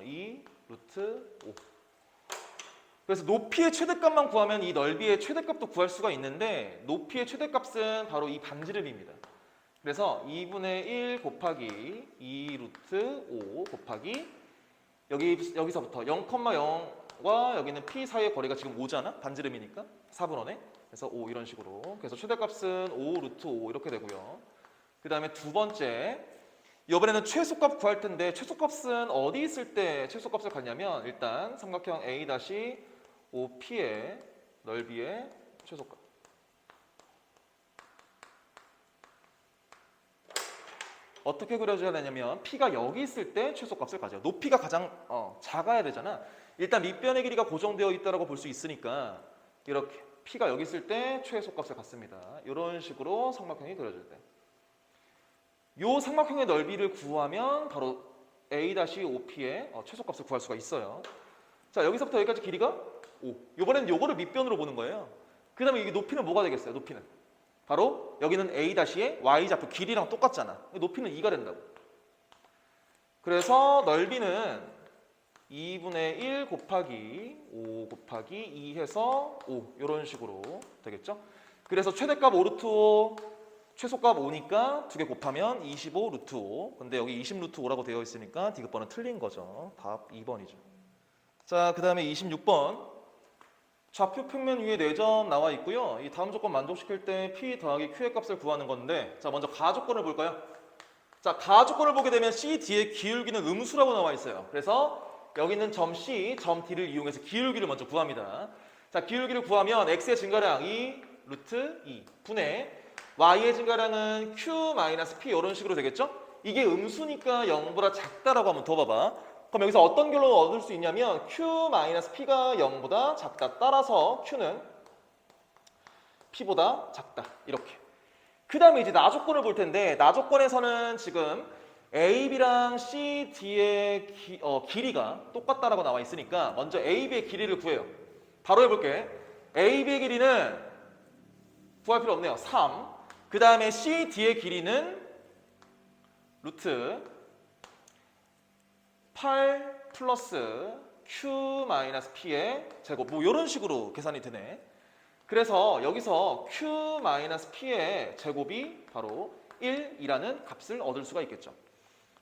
2 루트 5. 그래서 높이의 최대값만 구하면 이 넓이의 최대값도 구할 수가 있는데 높이의 최대값은 바로 이 반지름입니다. 그래서 2분의 1 곱하기 2 루트 5 곱하기 여기서부터 0,0과 여기는 P 사이의 거리가 지금 5잖아? 반지름이니까 4분원에. 그래서 5 이런 식으로. 그래서 최대값은 5 루트 5 이렇게 되고요. 그 다음에 두 번째, 이번에는 최소값 구할 텐데 최소값은 어디 있을 때 최소값을 갖냐면 일단 삼각형 A-OP의 넓이의 최소값. 어떻게 그려줘야 되냐면 P가 여기 있을 때 최소값을 가져요. 높이가 가장 작아야 되잖아. 일단 밑변의 길이가 고정되어 있다고 볼 수 있으니까 이렇게 P가 여기 있을 때 최소값을 갖습니다. 이런 식으로 삼각형이 그려질 때. 요 삼각형의 넓이를 구하면 바로 A-OP의 최소값을 구할 수가 있어요. 자, 여기서부터 여기까지 길이가 5. 이번에는 요거를 밑변으로 보는 거예요. 그 다음에 이게 높이는 뭐가 되겠어요? 높이는 바로 여기는 A-의 Y좌표 길이랑 똑같잖아. 높이는 2가 된다고. 그래서 넓이는 2분의 1 곱하기 5 곱하기 2 해서 5 이런 식으로 되겠죠. 그래서 최대값 5 루트 5 최소값 5니까 두 개 곱하면 25 루트 5. 근데 여기 20 루트 5라고 되어 있으니까 디귿번은 틀린 거죠. 답 2번이죠. 자, 그 다음에 26번. 좌표 평면 위에 4점 나와 있고요. 이 다음 조건 만족시킬 때 P 더하기 Q의 값을 구하는 건데, 자, 먼저 가조건을 볼까요? 자, 가조건을 보게 되면 C, D의 기울기는 음수라고 나와 있어요. 그래서 여기 있는 점 C, 점 D를 이용해서 기울기를 먼저 구합니다. 자, 기울기를 구하면 X의 증가량 2 루트 2 분의 Y의 증가량은 Q-P 이런 식으로 되겠죠? 이게 음수니까 0보다 작다라고 한번 더 봐봐. 그럼 여기서 어떤 결론을 얻을 수 있냐면 Q-P가 0보다 작다. 따라서 Q는 P보다 작다. 이렇게. 그 다음에 이제 나조건을 볼 텐데 나조건에서는 지금 A, B랑 C, D의 길이가 똑같다라고 나와 있으니까 먼저 A, B의 길이를 구해요. 바로 해볼게. A, B의 길이는 구할 필요 없네요. 3. 그 다음에 C, D의 길이는 루트 8 플러스 Q-P의 제곱 뭐 이런 식으로 계산이 되네. 그래서 여기서 Q-P의 제곱이 바로 1이라는 값을 얻을 수가 있겠죠.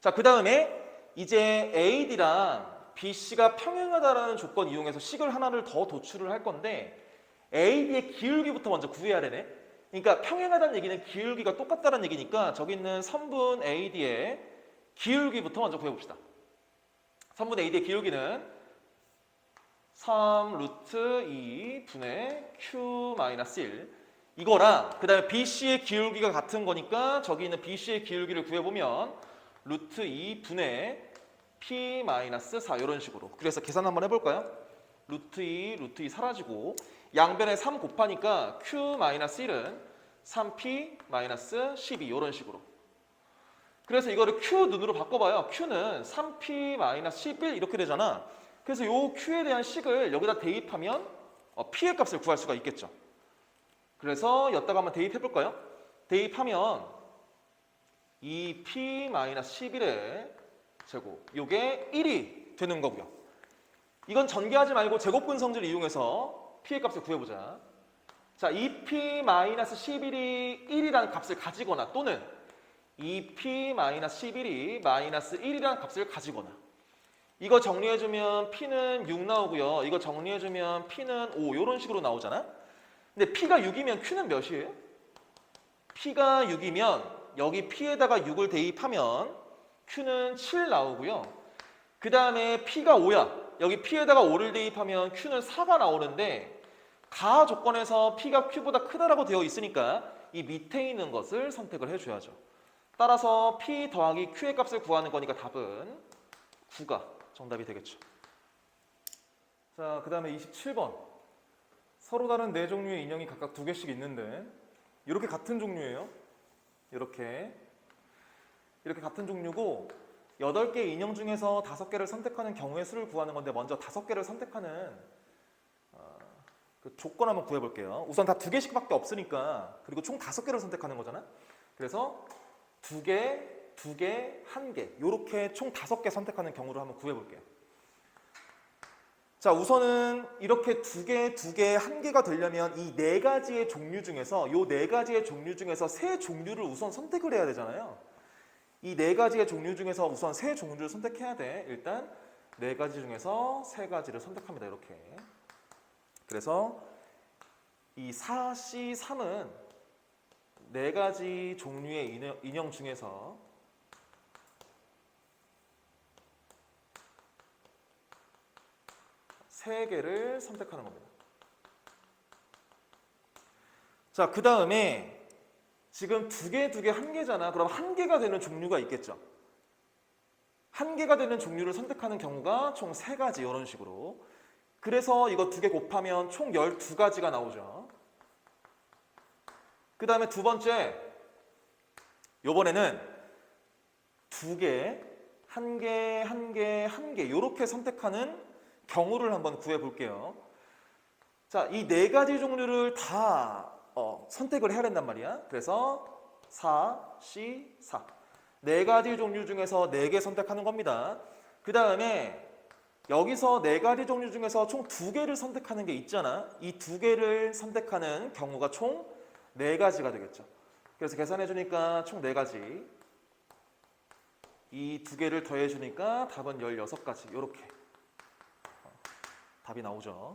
자, 그 다음에 이제 AD랑 BC가 평행하다라는 조건 이용해서 식을 하나를 더 도출을 할 건데 AD의 기울기부터 먼저 구해야 되네. 그러니까 평행하다는 얘기는 기울기가 똑같다는 얘기니까 저기 있는 선분 AD의 기울기부터 먼저 구해봅시다. 선분 AD의 기울기는 3 루트 2 분의 q 마이너스 1 이거랑 그 다음에 BC의 기울기가 같은 거니까 저기 있는 BC의 기울기를 구해보면 루트 2 분의 P 마이너스 4 이런 식으로. 그래서 계산 한번 해볼까요? 루트 2 사라지고 양변에 3 곱하니까 Q 마이너스 1은 3P 마이너스 12 이런 식으로. 그래서 이거를 Q 눈으로 바꿔봐요. Q는 3P 마이너스 11 이렇게 되잖아. 그래서 요 Q에 대한 식을 여기다 대입하면 P의 값을 구할 수가 있겠죠. 그래서 여기다가 한번 대입해볼까요? 대입하면 이 P 마이너스 11의 제곱 요게 1이 되는 거고요. 이건 전개하지 말고 제곱분성질을 이용해서 P의 값을 구해보자. 자, 2P 마이너스 11이 1이라는 값을 가지거나 또는 2P 마이너스 11이 마이너스 1이라는 값을 가지거나 이거 정리해주면 P는 6 나오고요. 이거 정리해주면 P는 5 이런 식으로 나오잖아. 근데 P가 6이면 Q는 몇이에요? P가 6이면 여기 P에다가 6을 대입하면 Q는 7 나오고요. 그 다음에 P가 5야. 여기 P에다가 5를 대입하면 Q는 4가 나오는데 가 조건에서 P가 Q보다 크다라고 되어 있으니까 이 밑에 있는 것을 선택을 해줘야죠. 따라서 P 더하기 Q의 값을 구하는 거니까 답은 9가 정답이 되겠죠. 자, 그 다음에 27번. 서로 다른 네 종류의 인형이 각각 2개씩 있는데 이렇게 같은 종류예요. 이렇게 같은 종류고 8개의 인형 중에서 5개를 선택하는 경우의 수를 구하는 건데 먼저 5개를 선택하는 그 조건 한번 구해볼게요. 우선 다 2개씩밖에 없으니까 그리고 총 5개를 선택하는 거잖아. 그래서 2개, 2개, 1개 이렇게 총 5개 선택하는 경우를 한번 구해볼게요. 자, 우선은 이렇게 2개, 2개, 1개가 되려면 이 4가지의 종류 중에서 이 4가지의 종류 중에서 3종류를 우선 선택을 해야 되잖아요. 이 4가지의 종류 중에서 우선 3종류를 선택해야 돼. 일단 4가지 중에서 3가지를 선택합니다. 이렇게. 그래서 이 4C3은 4가지 종류의 인형 중에서 세 개를 선택하는 겁니다. 자, 그 다음에 지금 2개, 2개, 1개잖아. 그럼 1개가 되는 종류가 있겠죠. 1개가 되는 종류를 선택하는 경우가 총 3가지 이런 식으로. 그래서 이거 2개 곱하면 총 12가지가 나오죠. 그 다음에 두 번째, 요번에는 2개, 1개, 1개, 1개 이렇게 선택하는 경우를 한번 구해볼게요. 자, 이 4가지 종류를 다 선택을 해야 된단 말이야. 그래서 4, C, 4 4가지 종류 중에서 4개 선택하는 겁니다. 그 다음에 여기서 4가지 종류 중에서 총 2개를 선택하는 게 있잖아. 이 2개를 선택하는 경우가 총 4가지가 되겠죠. 그래서 계산해주니까 총 4가지 이 2개를 더해주니까 답은 16가지 이렇게 답이 나오죠.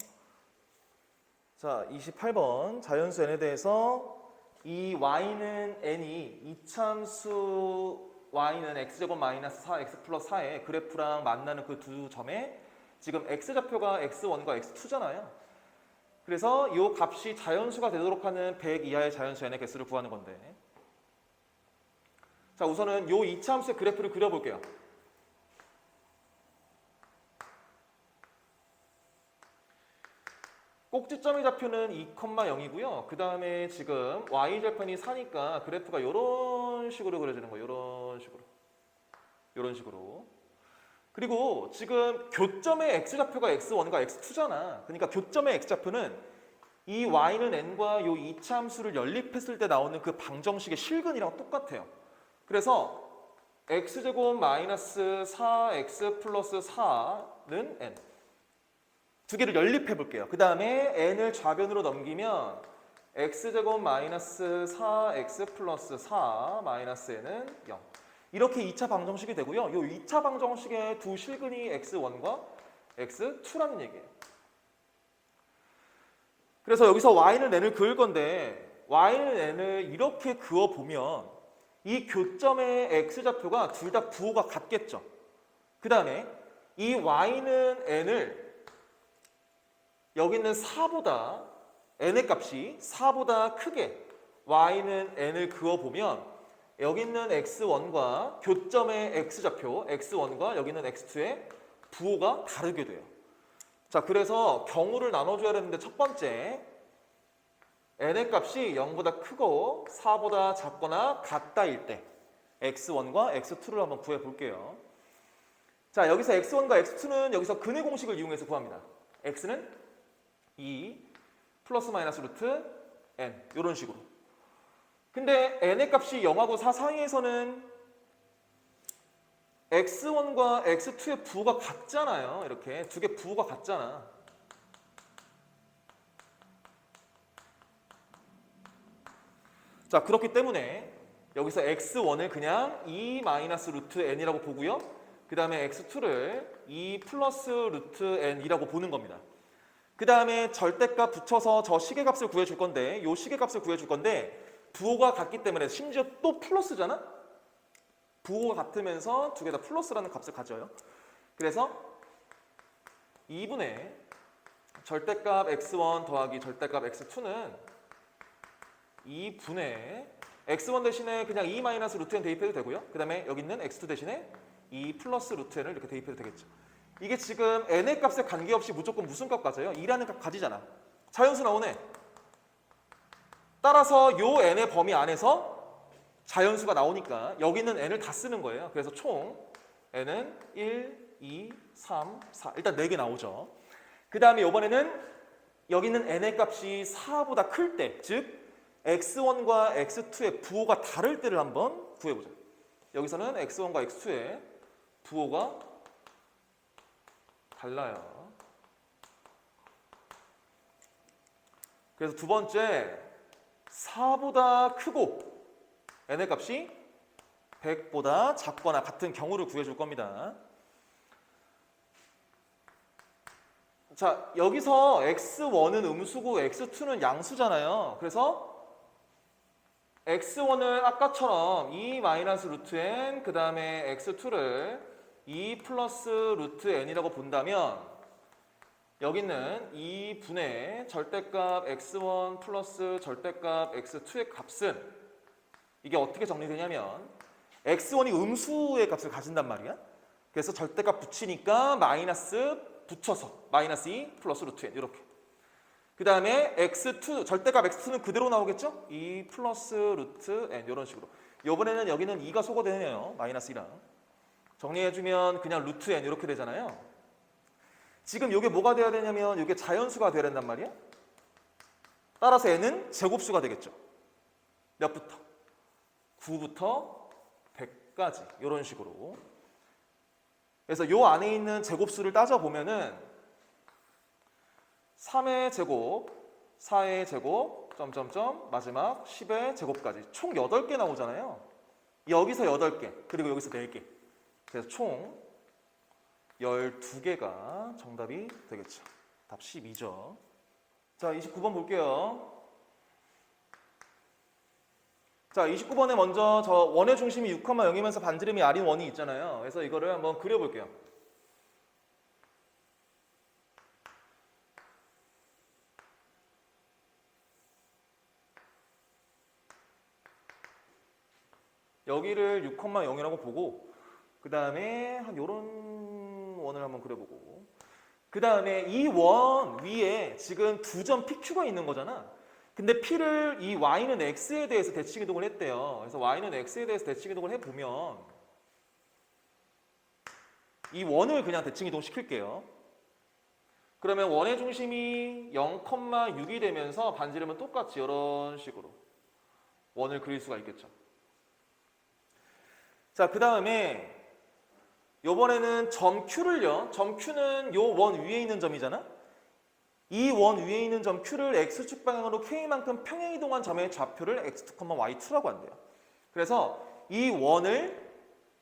자, 28번 자연수 n에 대해서 이 y는 n이 이참수 y는 x제곱 마이너스 4x 플러스 4의 그래프랑 만나는 그 두 점에 지금 x좌표가 x1과 x2잖아요. 그래서 이 값이 자연수가 되도록 하는 100 이하의 자연수 n의 개수를 구하는 건데 자, 우선은 이 이차함수의 그래프를 그려볼게요. 꼭지점의 좌표는 2,0이고요. 그 다음에 지금 y절편이 4니까 그래프가 이런 식으로 그려지는 거예요. 이런 식으로. 그리고 지금 교점의 x좌표가 x1과 x2잖아. 그러니까 교점의 x좌표는 이 y는 n과 이 이차함수를 연립했을 때 나오는 그 방정식의 실근이랑 똑같아요. 그래서 x제곱 마이너스 4x 플러스 4는 n. 2개를 연립해 볼게요. 그 다음에 n을 좌변으로 넘기면 x제곱 마이너스 4x 플러스 4 마이너스 n은 0. 이렇게 2차 방정식이 되고요. 이 2차 방정식의 두 실근이 x1과 x2라는 얘기예요. 그래서 여기서 y는 n을 그을 건데 y는 n을 이렇게 그어보면 이 교점의 x좌표가 둘 다 부호가 같겠죠. 그 다음에 이 y는 n을 여기 있는 4보다 n의 값이 4보다 크게 y는 n을 그어보면 여기 있는 x1과 교점의 x좌표 x1과 여기 있는 x2의 부호가 다르게 돼요. 자, 그래서 경우를 나눠줘야 되는데 첫 번째 n의 값이 0보다 크고 4보다 작거나 같다일 때 x1과 x2를 한번 구해 볼게요. 자, 여기서 x1과 x2는 여기서 근의 공식을 이용해서 구합니다. x는 2 플러스 마이너스 루트 n 이런 식으로. 근데 n의 값이 0하고 4 사이에서는 x1과 x2의 부호가 같잖아요. 이렇게 두 개 부호가 같잖아. 자, 그렇기 때문에 여기서 x1을 그냥 2 마이너스 루트 n이라고 보고요. 그 다음에 x2를 2 플러스 루트 n이라고 보는 겁니다. 그 다음에 절대값 붙여서 저 시계값을 구해줄 건데 요 시계값을 구해줄 건데 부호가 같기 때문에 심지어 또 플러스잖아? 부호가 같으면서 두 개 다 플러스라는 값을 가져요. 그래서 2분의 절대값 x1 더하기 절대값 x2는 2분의 x1 대신에 그냥 2 마이너스 루트 n 대입해도 되고요. 그 다음에 여기 있는 x2 대신에 2 플러스 루트 n을 이렇게 대입해도 되겠죠. 이게 지금 n의 값에 관계없이 무조건 무슨 값 가져요? 2라는 값 가지잖아. 자연수 나오네. 따라서 요 n의 범위 안에서 자연수가 나오니까 여기 있는 n을 다 쓰는 거예요. 그래서 총 n은 1, 2, 3, 4 일단 4개 나오죠. 그 다음에 이번에는 여기 있는 n의 값이 4보다 클 때, 즉 x1과 x2의 부호가 다를 때를 한번 구해보자. 여기서는 x1과 x2의 부호가 달라요. 그래서 두 번째 4보다 크고 n의 값이 100보다 작거나 같은 경우를 구해줄 겁니다. 자, 여기서 x1은 음수고 x2는 양수잖아요. 그래서 x1을 아까처럼 2 마이너스 루트 n 그 다음에 x2를 2 플러스 루트 n이라고 본다면 여기는 2분의 절대값 x1 플러스 절대값 x2의 값은 이게 어떻게 정리되냐면 x1이 음수의 값을 가진단 말이야. 그래서 절대값 붙이니까 마이너스 붙여서 마이너스 2 플러스 루트 n 이렇게. 그 다음에 x2 절대값 x2는 그대로 나오겠죠? 2 플러스 루트 n 이런 식으로. 이번에는 여기는 2가 소거되네요. 마이너스 2랑. 정리해주면 그냥 루트 n 이렇게 되잖아요. 지금 이게 뭐가 돼야 되냐면 이게 자연수가 돼야 된단 말이야. 따라서 n은 제곱수가 되겠죠. 몇부터? 9부터 100까지 이런 식으로. 그래서 이 안에 있는 제곱수를 따져보면은 3의 제곱, 4의 제곱, 점점점, 마지막 10의 제곱까지 총 8개 나오잖아요. 여기서 8개, 그리고 여기서 4개. 그래서 총 12개가 정답이 되겠죠. 답 12죠. 자, 29번 볼게요. 자, 29번에 먼저 저 원의 중심이 6,0이면서 반지름이 r인 원이 있잖아요. 그래서 이거를 한번 그려볼게요. 여기를 6,0이라고 보고 그 다음에 한 요런 원을 한번 그려보고 그 다음에 이 원 위에 지금 두 점 PQ가 있는 거잖아. 근데 P를 이 Y는 X에 대해서 대칭 이동을 했대요. 그래서 Y는 X에 대해서 대칭 이동을 해보면 이 원을 그냥 대칭 이동 시킬게요. 그러면 원의 중심이 0,6이 되면서 반지름은 똑같이 이런 식으로 원을 그릴 수가 있겠죠. 자, 그 다음에 요번에는 점 Q를요. 점 Q는 요 원 위에 있는 점이잖아. 이 원 위에 있는 점 Q를 X축 방향으로 K만큼 평행이동한 점의 좌표를 X2, Y2라고 한대요. 그래서 이 원을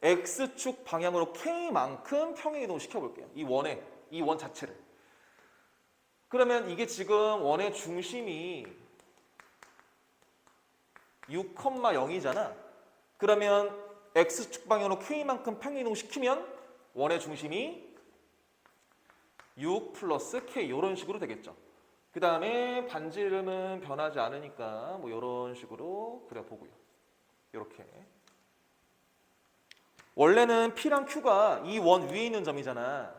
X축 방향으로 K만큼 평행이동 시켜볼게요. 이 원 자체를. 그러면 이게 지금 원의 중심이 6,0이잖아. 그러면 X축 방향으로 K만큼 평행이동 시키면 원의 중심이 6 플러스 K 이런 식으로 되겠죠. 그 다음에 반지름은 변하지 않으니까 뭐 이런 식으로 그려보고요. 이렇게. 원래는 P랑 Q가 이 원 위에 있는 점이잖아.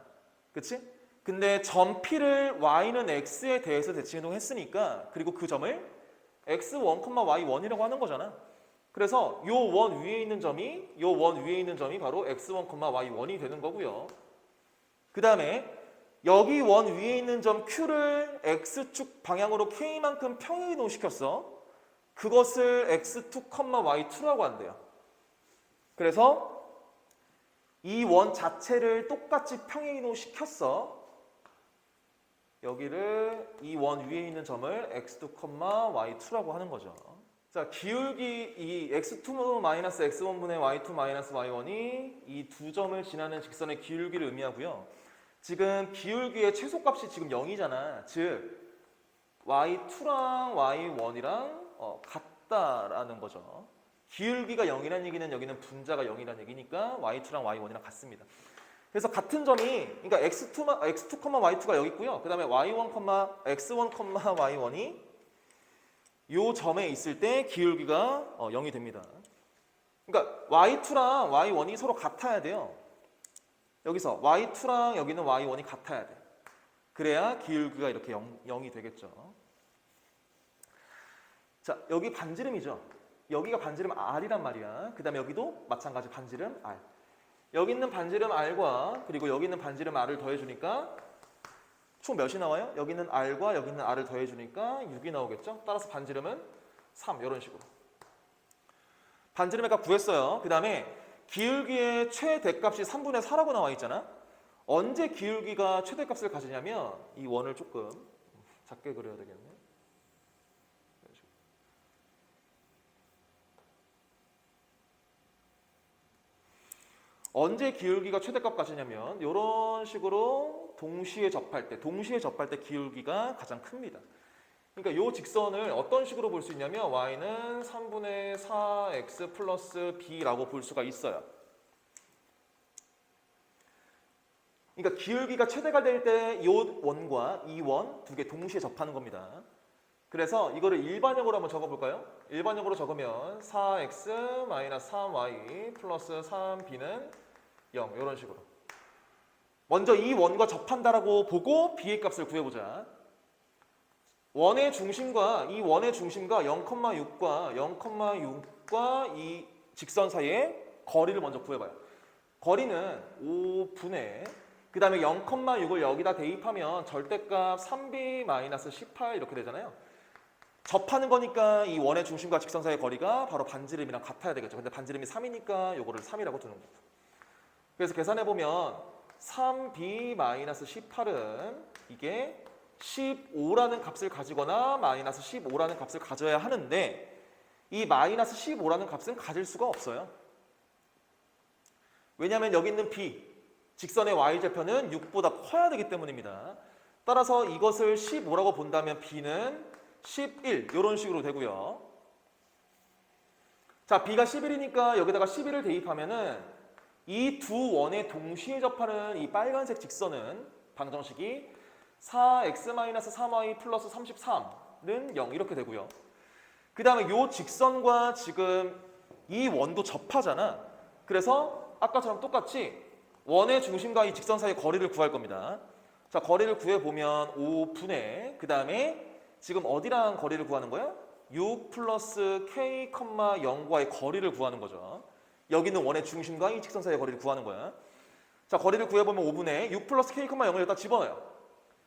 그치? 근데 점 P를 Y는 X에 대해서 대칭이동했으니까 그리고 그 점을 X1, Y1이라고 하는 거잖아. 그래서 요 원 위에 있는 점이 바로 X1, Y1이 되는 거고요. 그 다음에 여기 원 위에 있는 점 Q를 X축 방향으로 K만큼 평행이동시켰어. 그것을 X2, Y2라고 한대요. 그래서 이 원 자체를 똑같이 평행이동시켰어. 여기를 이 원 위에 있는 점을 X2, Y2라고 하는 거죠. 자, 기울기 이 X2-X1분의 Y2-Y1이 이 두 점을 지나는 직선의 기울기를 의미하고요. 지금 기울기의 최소값이 지금 0이잖아. 즉 Y2랑 Y1이랑 같다라는 거죠. 기울기가 0이라는 얘기는 여기는 분자가 0이라는 얘기니까 Y2랑 Y1이랑 같습니다. 그래서 같은 점이 그러니까 X2, Y2가 여기 있고요. 그 다음에 Y1, X1, Y1이 이 점에 있을 때 기울기가 0이 됩니다. 그러니까 Y2랑 Y1이 서로 같아야 돼요. 여기서 Y2랑 여기는 Y1이 같아야 돼. 그래야 기울기가 이렇게 0이 되겠죠. 자, 여기 반지름이죠. 여기가 반지름 R이란 말이야. 그 다음에 여기도 마찬가지 반지름 R. 여기 있는 반지름 R과 그리고 여기 있는 반지름 R을 더해주니까 총 몇이 나와요? 여기 있는 R과 여기 있는 R을 더해주니까 6이 나오겠죠? 따라서 반지름은 3 이런 식으로. 반지름의 값 구했어요. 그 다음에 기울기의 최대값이 3분의 4라고 나와 있잖아. 언제 기울기가 최대값을 가지냐면 이 원을 조금 작게 그려야 되겠네. 언제 기울기가 최대값 가지냐면 이런 식으로 동시에 접할 때 기울기가 가장 큽니다. 그러니까 이 직선을 어떤 식으로 볼 수 있냐면 y는 3분의 4x 플러스 b라고 볼 수가 있어요. 그러니까 기울기가 최대가 될 때 이 원과 이 원 두 개 동시에 접하는 겁니다. 그래서 이거를 일반형으로 한번 적어볼까요? 일반형으로 적으면 4x-3y 플러스 3b는 0 이런 식으로. 먼저 이 원과 접한다라고 보고 b의 값을 구해보자. 원의 중심과 이 원의 중심과 0,6과 0,6과 이 직선 사이의 거리를 먼저 구해봐요. 거리는 5분의 그 다음에 0,6을 여기다 대입하면 절대값 3b-18 이렇게 되잖아요. 접하는 거니까 이 원의 중심과 직선 사이의 거리가 바로 반지름이랑 같아야 되겠죠. 근데 반지름이 3이니까 요거를 3이라고 두는 거고. 그래서 계산해보면 3b-18은 이게 15라는 값을 가지거나 마이너스 15라는 값을 가져야 하는데 이 마이너스 15라는 값은 가질 수가 없어요. 왜냐하면 여기 있는 b, 직선의 y좌표는 6보다 커야 되기 때문입니다. 따라서 이것을 15라고 본다면 b는 11 이런 식으로 되고요. 자, b가 11이니까 여기다가 11을 대입하면은 이 두 원에 동시에 접하는 이 빨간색 직선은 방정식이 4x-3y 플러스 33는 0 이렇게 되고요. 그 다음에 이 직선과 지금 이 원도 접하잖아. 그래서 아까처럼 똑같이 원의 중심과 이 직선 사이의 거리를 구할 겁니다. 자, 거리를 구해보면 5분의 그 다음에 지금 어디랑 거리를 구하는 거야? 6 플러스 k, 0과의 거리를 구하는 거죠. 여기는 원의 중심과 이 직선 사이의 거리를 구하는 거야. 자, 거리를 구해보면 5분의 6 플러스 k, 0을 여기다 집어넣어요.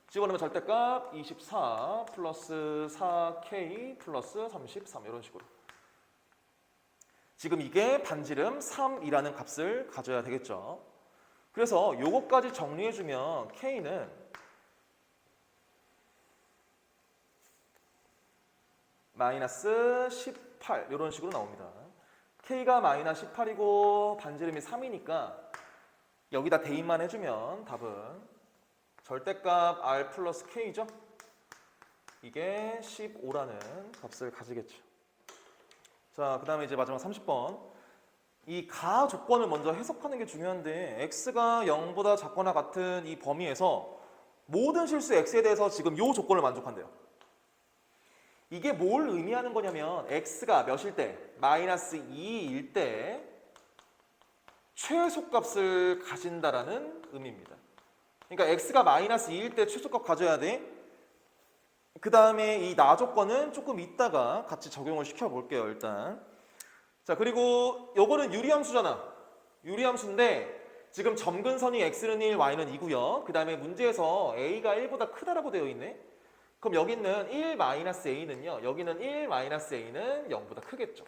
집어넣으면 절대값 24 플러스 4k 플러스 33 이런 식으로. 지금 이게 반지름 3이라는 값을 가져야 되겠죠. 그래서 요거까지 정리해주면 k는 마이너스 18 이런 식으로 나옵니다. k가 마이너스 18이고 반지름이 3이니까 여기다 대입만 해주면 답은 절대값 r 플러스 k죠. 이게 15라는 값을 가지겠죠. 자, 그 다음에 이제 마지막 30번. 이 가 조건을 먼저 해석하는 게 중요한데 x가 0보다 작거나 같은 이 범위에서 모든 실수 x에 대해서 지금 요 조건을 만족한대요. 이게 뭘 의미하는 거냐면 x가 몇일 때? 마이너스 2일 때 최소값을 가진다라는 의미입니다. 그러니까 x가 마이너스 2일 때 최소값 가져야 돼. 그 다음에 이 나 조건은 조금 이따가 같이 적용을 시켜볼게요. 일단 자, 그리고 요거는 유리함수잖아. 유리함수인데 지금 점근선이 x는 1, y는 2고요. 그 다음에 문제에서 a가 1보다 크다라고 되어 있네. 그럼 여기 있는 1-a는요. 여기는 1-a는 0보다 크겠죠.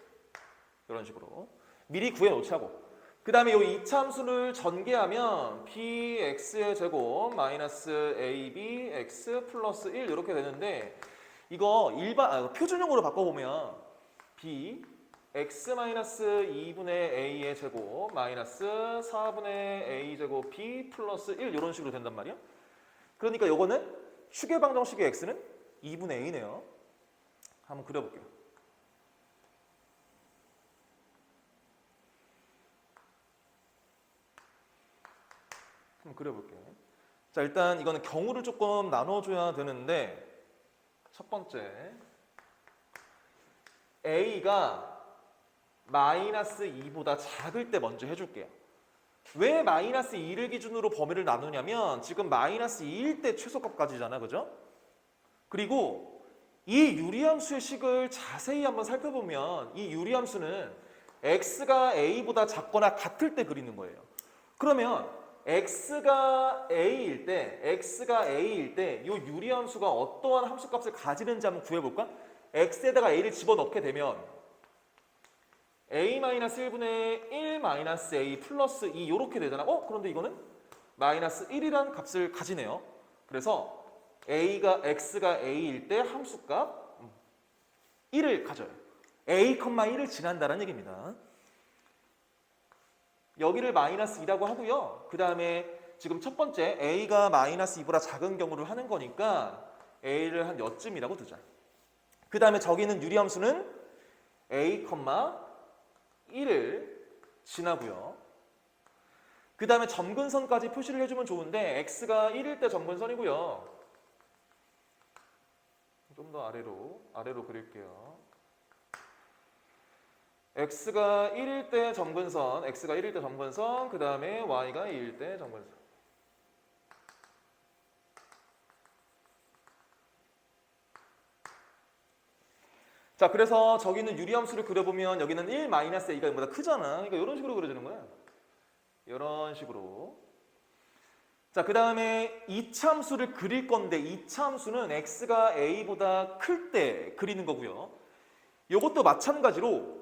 이런 식으로 미리 구해놓자고. 그 다음에 이 이차함수를 전개하면 bx의 제곱 마이너스 ab x 플러스 1 이렇게 되는데 이거 표준형으로 바꿔보면 b x 마이너스 2분의 a의 제곱 마이너스 4분의 a 제곱 b 플러스 1 이런 식으로 된단 말이야. 그러니까 이거는 휴게 방정식의 x는 2분의 a네요. 한번 그려볼게요. 한번 그려볼게요. 자, 일단 이거는 경우를 조금 나눠줘야 되는데 첫 번째 a가 마이너스 2보다 작을 때 먼저 해줄게요. 왜 마이너스 2를 기준으로 범위를 나누냐면 지금 마이너스 2일 때 최소값까지잖아, 그죠? 그리고 이 유리함수의 식을 자세히 한번 살펴보면 이 유리함수는 x가 a보다 작거나 같을 때 그리는 거예요. 그러면 x가 a일 때 이 유리함수가 어떠한 함수값을 가지는지 한번 구해볼까? x에다가 a를 집어넣게 되면 a-1분의 1-a 플러스 2 이렇게 되잖아. 그런데 이거는 마이너스 1이라는 값을 가지네요. 그래서 x가 a일 때 함수값 1을 가져요. a,1을 지난다는 얘기입니다. 여기를 마이너스 2라고 하고요. 그 다음에 지금 첫 번째 a가 마이너스 2보다 작은 경우를 하는 거니까 a를 한 여쯤이라고 두자. 그 다음에 저기는 유리함수는 a, 1을 지나고요. 그 다음에 점근선까지 표시를 해주면 좋은데 x가 1일 때 점근선이고요. 좀 더 아래로 그릴게요. x가 1일 때 점근선, 그 다음에 y가 2일 때 점근선. 자, 그래서 저기는 유리함수를 그려보면 여기는 1-a가 0보다 크잖아. 그러니까 이런 식으로 그려지는 거야. 이런 식으로. 자, 그 다음에 이차함수를 그릴 건데 이차함수는 x가 a보다 클 때 그리는 거고요. 이것도 마찬가지로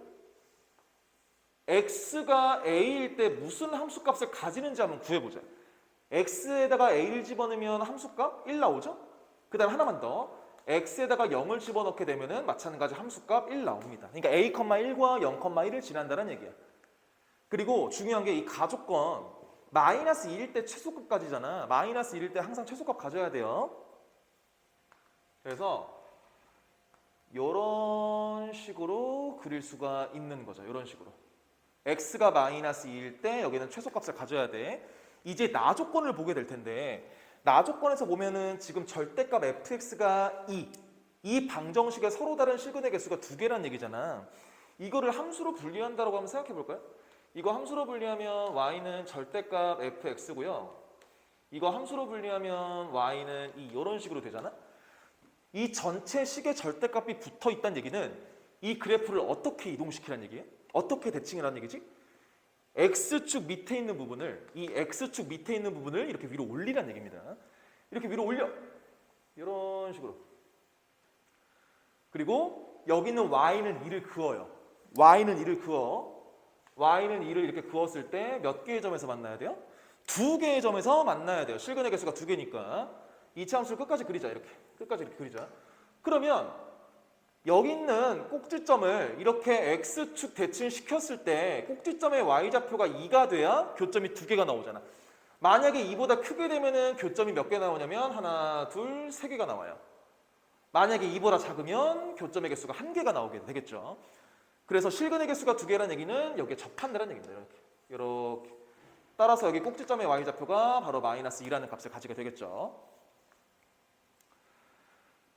x가 a일 때 무슨 함수값을 가지는지 한번 구해보자. x에다가 a를 집어넣으면 함수값 1 나오죠? 그 다음에 하나만 더. x에다가 0을 집어넣게 되면 마찬가지 함수값 1 나옵니다. 그러니까 a,1과 0,1을 지난다는 얘기야. 그리고 중요한 게 이 가조건 마이너스 1일 때 최소값까지잖아. 마이너스 1일 때 항상 최소값 가져야 돼요. 그래서 이런 식으로 그릴 수가 있는 거죠. 이런 식으로. x가 마이너스 2일 때 여기는 최소값을 가져야 돼. 이제 나 조건을 보게 될 텐데 나 조건에서 보면은 지금 절대값 fx가 2. 이 방정식에 서로 다른 실근의 개수가 2개란 얘기잖아. 이거를 함수로 분리한다고 한번 생각해 볼까요? 이거 함수로 분리하면 y는 절대값 fx고요. 이거 함수로 분리하면 y는 2 이런 식으로 되잖아. 이 전체 식의 절대값이 붙어 있다는 얘기는 이 그래프를 어떻게 이동시키라는 얘기예요? 어떻게 대칭이라는 얘기지? x축 밑에 있는 부분을 이렇게 위로 올리라는 얘기입니다. 이렇게 위로 올려. 이런 식으로. 그리고 여기는 y는 2를 그어요. y는 2를 이렇게 그었을 때 몇 개의 점에서 만나야 돼요? 2개의 점에서 만나야 돼요. 실근의 개수가 2개니까. 이차 함수를 끝까지 그리자. 끝까지 이렇게 그리자. 그러면 여기 있는 꼭지점을 이렇게 x축 대칭시켰을 때 꼭지점의 y좌표가 2가 돼야 교점이 2개가 나오잖아. 만약에 2보다 크게 되면 교점이 몇 개 나오냐면 하나, 둘, 3개가 나와요. 만약에 2보다 작으면 교점의 개수가 1개가 나오게 되겠죠. 그래서 실근의 개수가 2개라는 얘기는 여기에 접한다는 얘기입니다. 이렇게. 따라서 여기 꼭지점의 y좌표가 바로 마이너스 2라는 값을 가지게 되겠죠.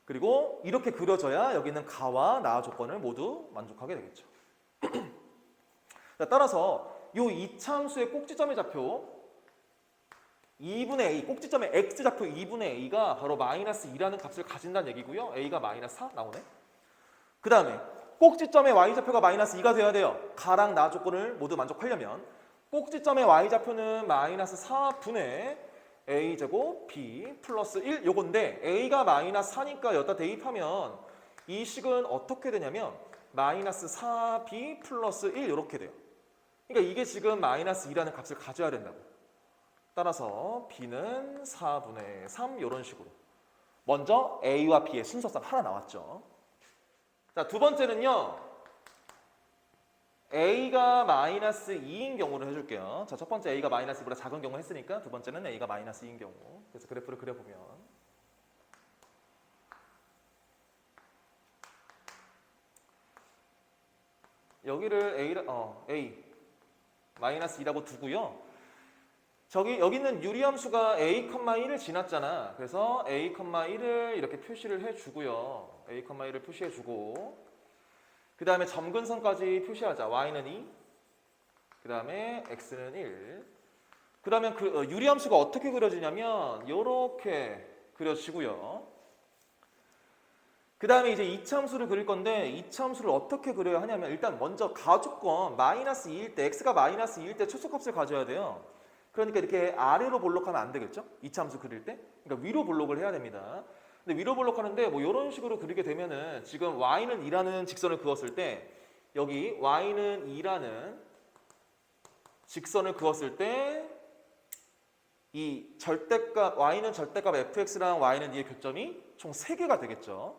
그리고 이렇게 그려져야 여기는 가와 나 조건을 모두 만족하게 되겠죠. 자, 따라서 이 이차함수의 꼭지점의 좌표 2분의 a, 꼭지점의 x좌표 2분의 a가 바로 마이너스 2라는 값을 가진다는 얘기고요. a가 마이너스 4 나오네. 그 다음에 꼭지점의 y좌표가 마이너스 2가 돼야 돼요. 가랑 나 조건을 모두 만족하려면 꼭지점의 y좌표는 마이너스 4분의 a제곱 b 플러스 1 요건데 a가 마이너스 4니까 여기다 대입하면 이 식은 어떻게 되냐면 마이너스 4b 플러스 1 이렇게 돼요. 그러니까 이게 지금 마이너스 2라는 값을 가져야 된다고. 따라서 b는 4분의 3 이런 식으로 먼저 a와 b의 순서상 하나 나왔죠. 자, 두 번째는요. a가 마이너스 2인 경우를 해줄게요. 자, 첫 번째 a가 마이너스 2보다 작은 경우 했으니까 두 번째는 a가 마이너스 2인 경우. 그래서 그래프를 그려보면 여기를 a 마이너스 2라고 두고요. 여기는 유리함수가 a, 1을 지났잖아. 그래서 a, 1을 이렇게 표시를 해주고요. a, 1을 표시해주고 그 다음에 점근선까지 표시하자. y는 2, 그 다음에 x는 1. 그러면 유리함수가 어떻게 그려지냐면 이렇게 그려지고요. 그 다음에 이제 이차함수를 그릴 건데 이차함수를 어떻게 그려야 하냐면 일단 먼저 가조건 마이너스 2일 때 x가 마이너스 2일 때 최소값을 가져야 돼요. 그러니까 이렇게 아래로 볼록하면 안 되겠죠? 이차함수 그릴 때. 그러니까 위로 볼록을 해야 됩니다. 근데 위로 볼록하는데 뭐 이런 식으로 그리게 되면은 지금 y는 2라는 직선을 그었을 때 여기 y는 2라는 직선을 그었을 때 이 절대값 y는 절대값 fx랑 y는 2의 교점이 총 3개가 되겠죠.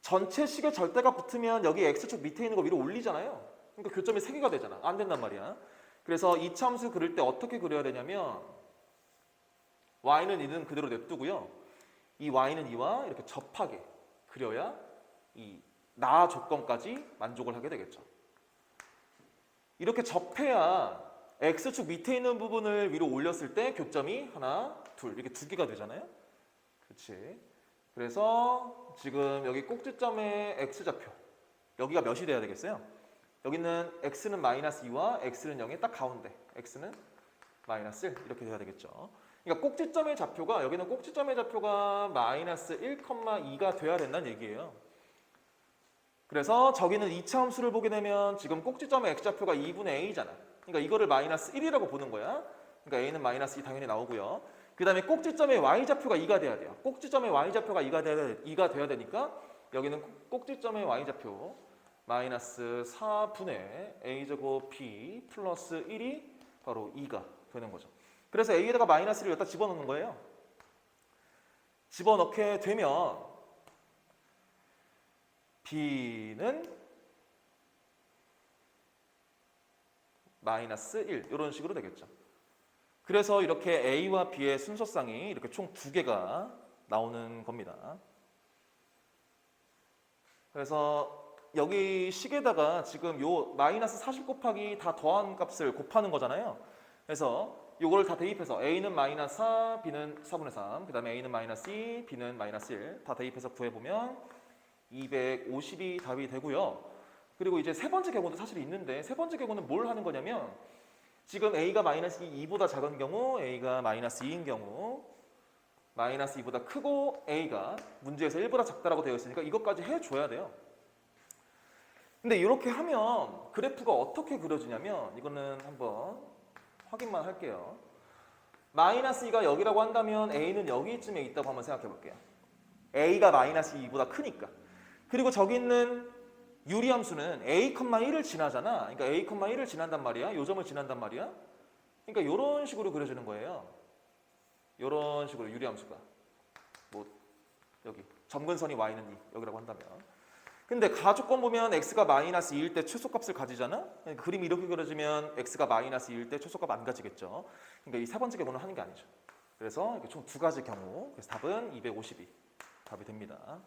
전체 식의 절대값 붙으면 여기 x축 밑에 있는 거 위로 올리잖아요. 그러니까 교점이 3개가 되잖아. 안 된단 말이야. 그래서 이차함수 그릴 때 어떻게 그려야 되냐면 y는 2는 그대로 냅두고요. 이 y는 2와 이렇게 접하게 그려야 이 나 조건까지 만족을 하게 되겠죠. 이렇게 접해야 x축 밑에 있는 부분을 위로 올렸을 때 교점이 하나, 둘 이렇게 2개가 되잖아요. 그렇지. 그래서 지금 여기 꼭지점의 x좌표 여기가 몇이 돼야 되겠어요? 여기는 x는 마이너스 2와 x는 0의 딱 가운데 x는 마이너스 1 이렇게 돼야 되겠죠. 그러니까 꼭지점의 좌표가 여기는 꼭지점의 좌표가 마이너스 1,2가 돼야 된다는 얘기예요. 그래서 저기는 이차함수를 보게 되면 지금 꼭지점의 x좌표가 2분의 a잖아. 그러니까 이거를 마이너스 1이라고 보는 거야. 그러니까 a는 마이너스 2 당연히 나오고요. 그 다음에 꼭지점의 y좌표가 2가 돼야 돼요. 꼭지점의 y좌표가 2가 돼야 되니까 여기는 꼭지점의 y좌표 마이너스 4분의 a제곱 b 플러스 1이 바로 2가 되는 거죠. 그래서 a에다가 마이너스를 여기다 집어넣는 거예요. 집어넣게 되면 b는 마이너스 1 이런 식으로 되겠죠. 그래서 이렇게 a와 b의 순서상이 이렇게 총 2개가 나오는 겁니다. 그래서 여기 식에다가 지금 요 마이너스 40 곱하기 다 더한 값을 곱하는 거잖아요. 그래서 요거를 다 대입해서 a는 마이너스 4, b는 4분의 3, 그 다음에 a는 마이너스 2, b는 마이너스 1 다 대입해서 구해보면 250이 답이 되고요. 그리고 이제 세 번째 경우도 사실 있는데 세 번째 경우는 뭘 하는 거냐면 지금 a가 마이너스 2보다 작은 경우, a가 마이너스 2인 경우 마이너스 2보다 크고 a가 문제에서 1보다 작다라고 되어 있으니까 이것까지 해줘야 돼요. 근데 이렇게 하면 그래프가 어떻게 그려지냐면 이거는 한번 확인만 할게요. 마이너스 2가 여기라고 한다면 a는 여기쯤에 있다고 한번 생각해 볼게요. a가 마이너스 2보다 크니까. 그리고 저기 있는 유리함수는 a, 1을 지나잖아. 그러니까 a, 1을 지난단 말이야. 요 점을 지난단 말이야. 그러니까 이런 식으로 그려지는 거예요. 이런 식으로 유리함수가. 뭐 여기 점근선이 y는 2 여기라고 한다면. 근데 가조건 보면 x가 마이너스 2일 때 최소값을 가지잖아. 그러니까 그림이 이렇게 그려지면 x가 마이너스 2일 때 최소값 안 가지겠죠. 그러니까 이 세 번째 경우는 하는 게 아니죠. 그래서 총 2가지 경우. 그래서 답은 252 답이 됩니다.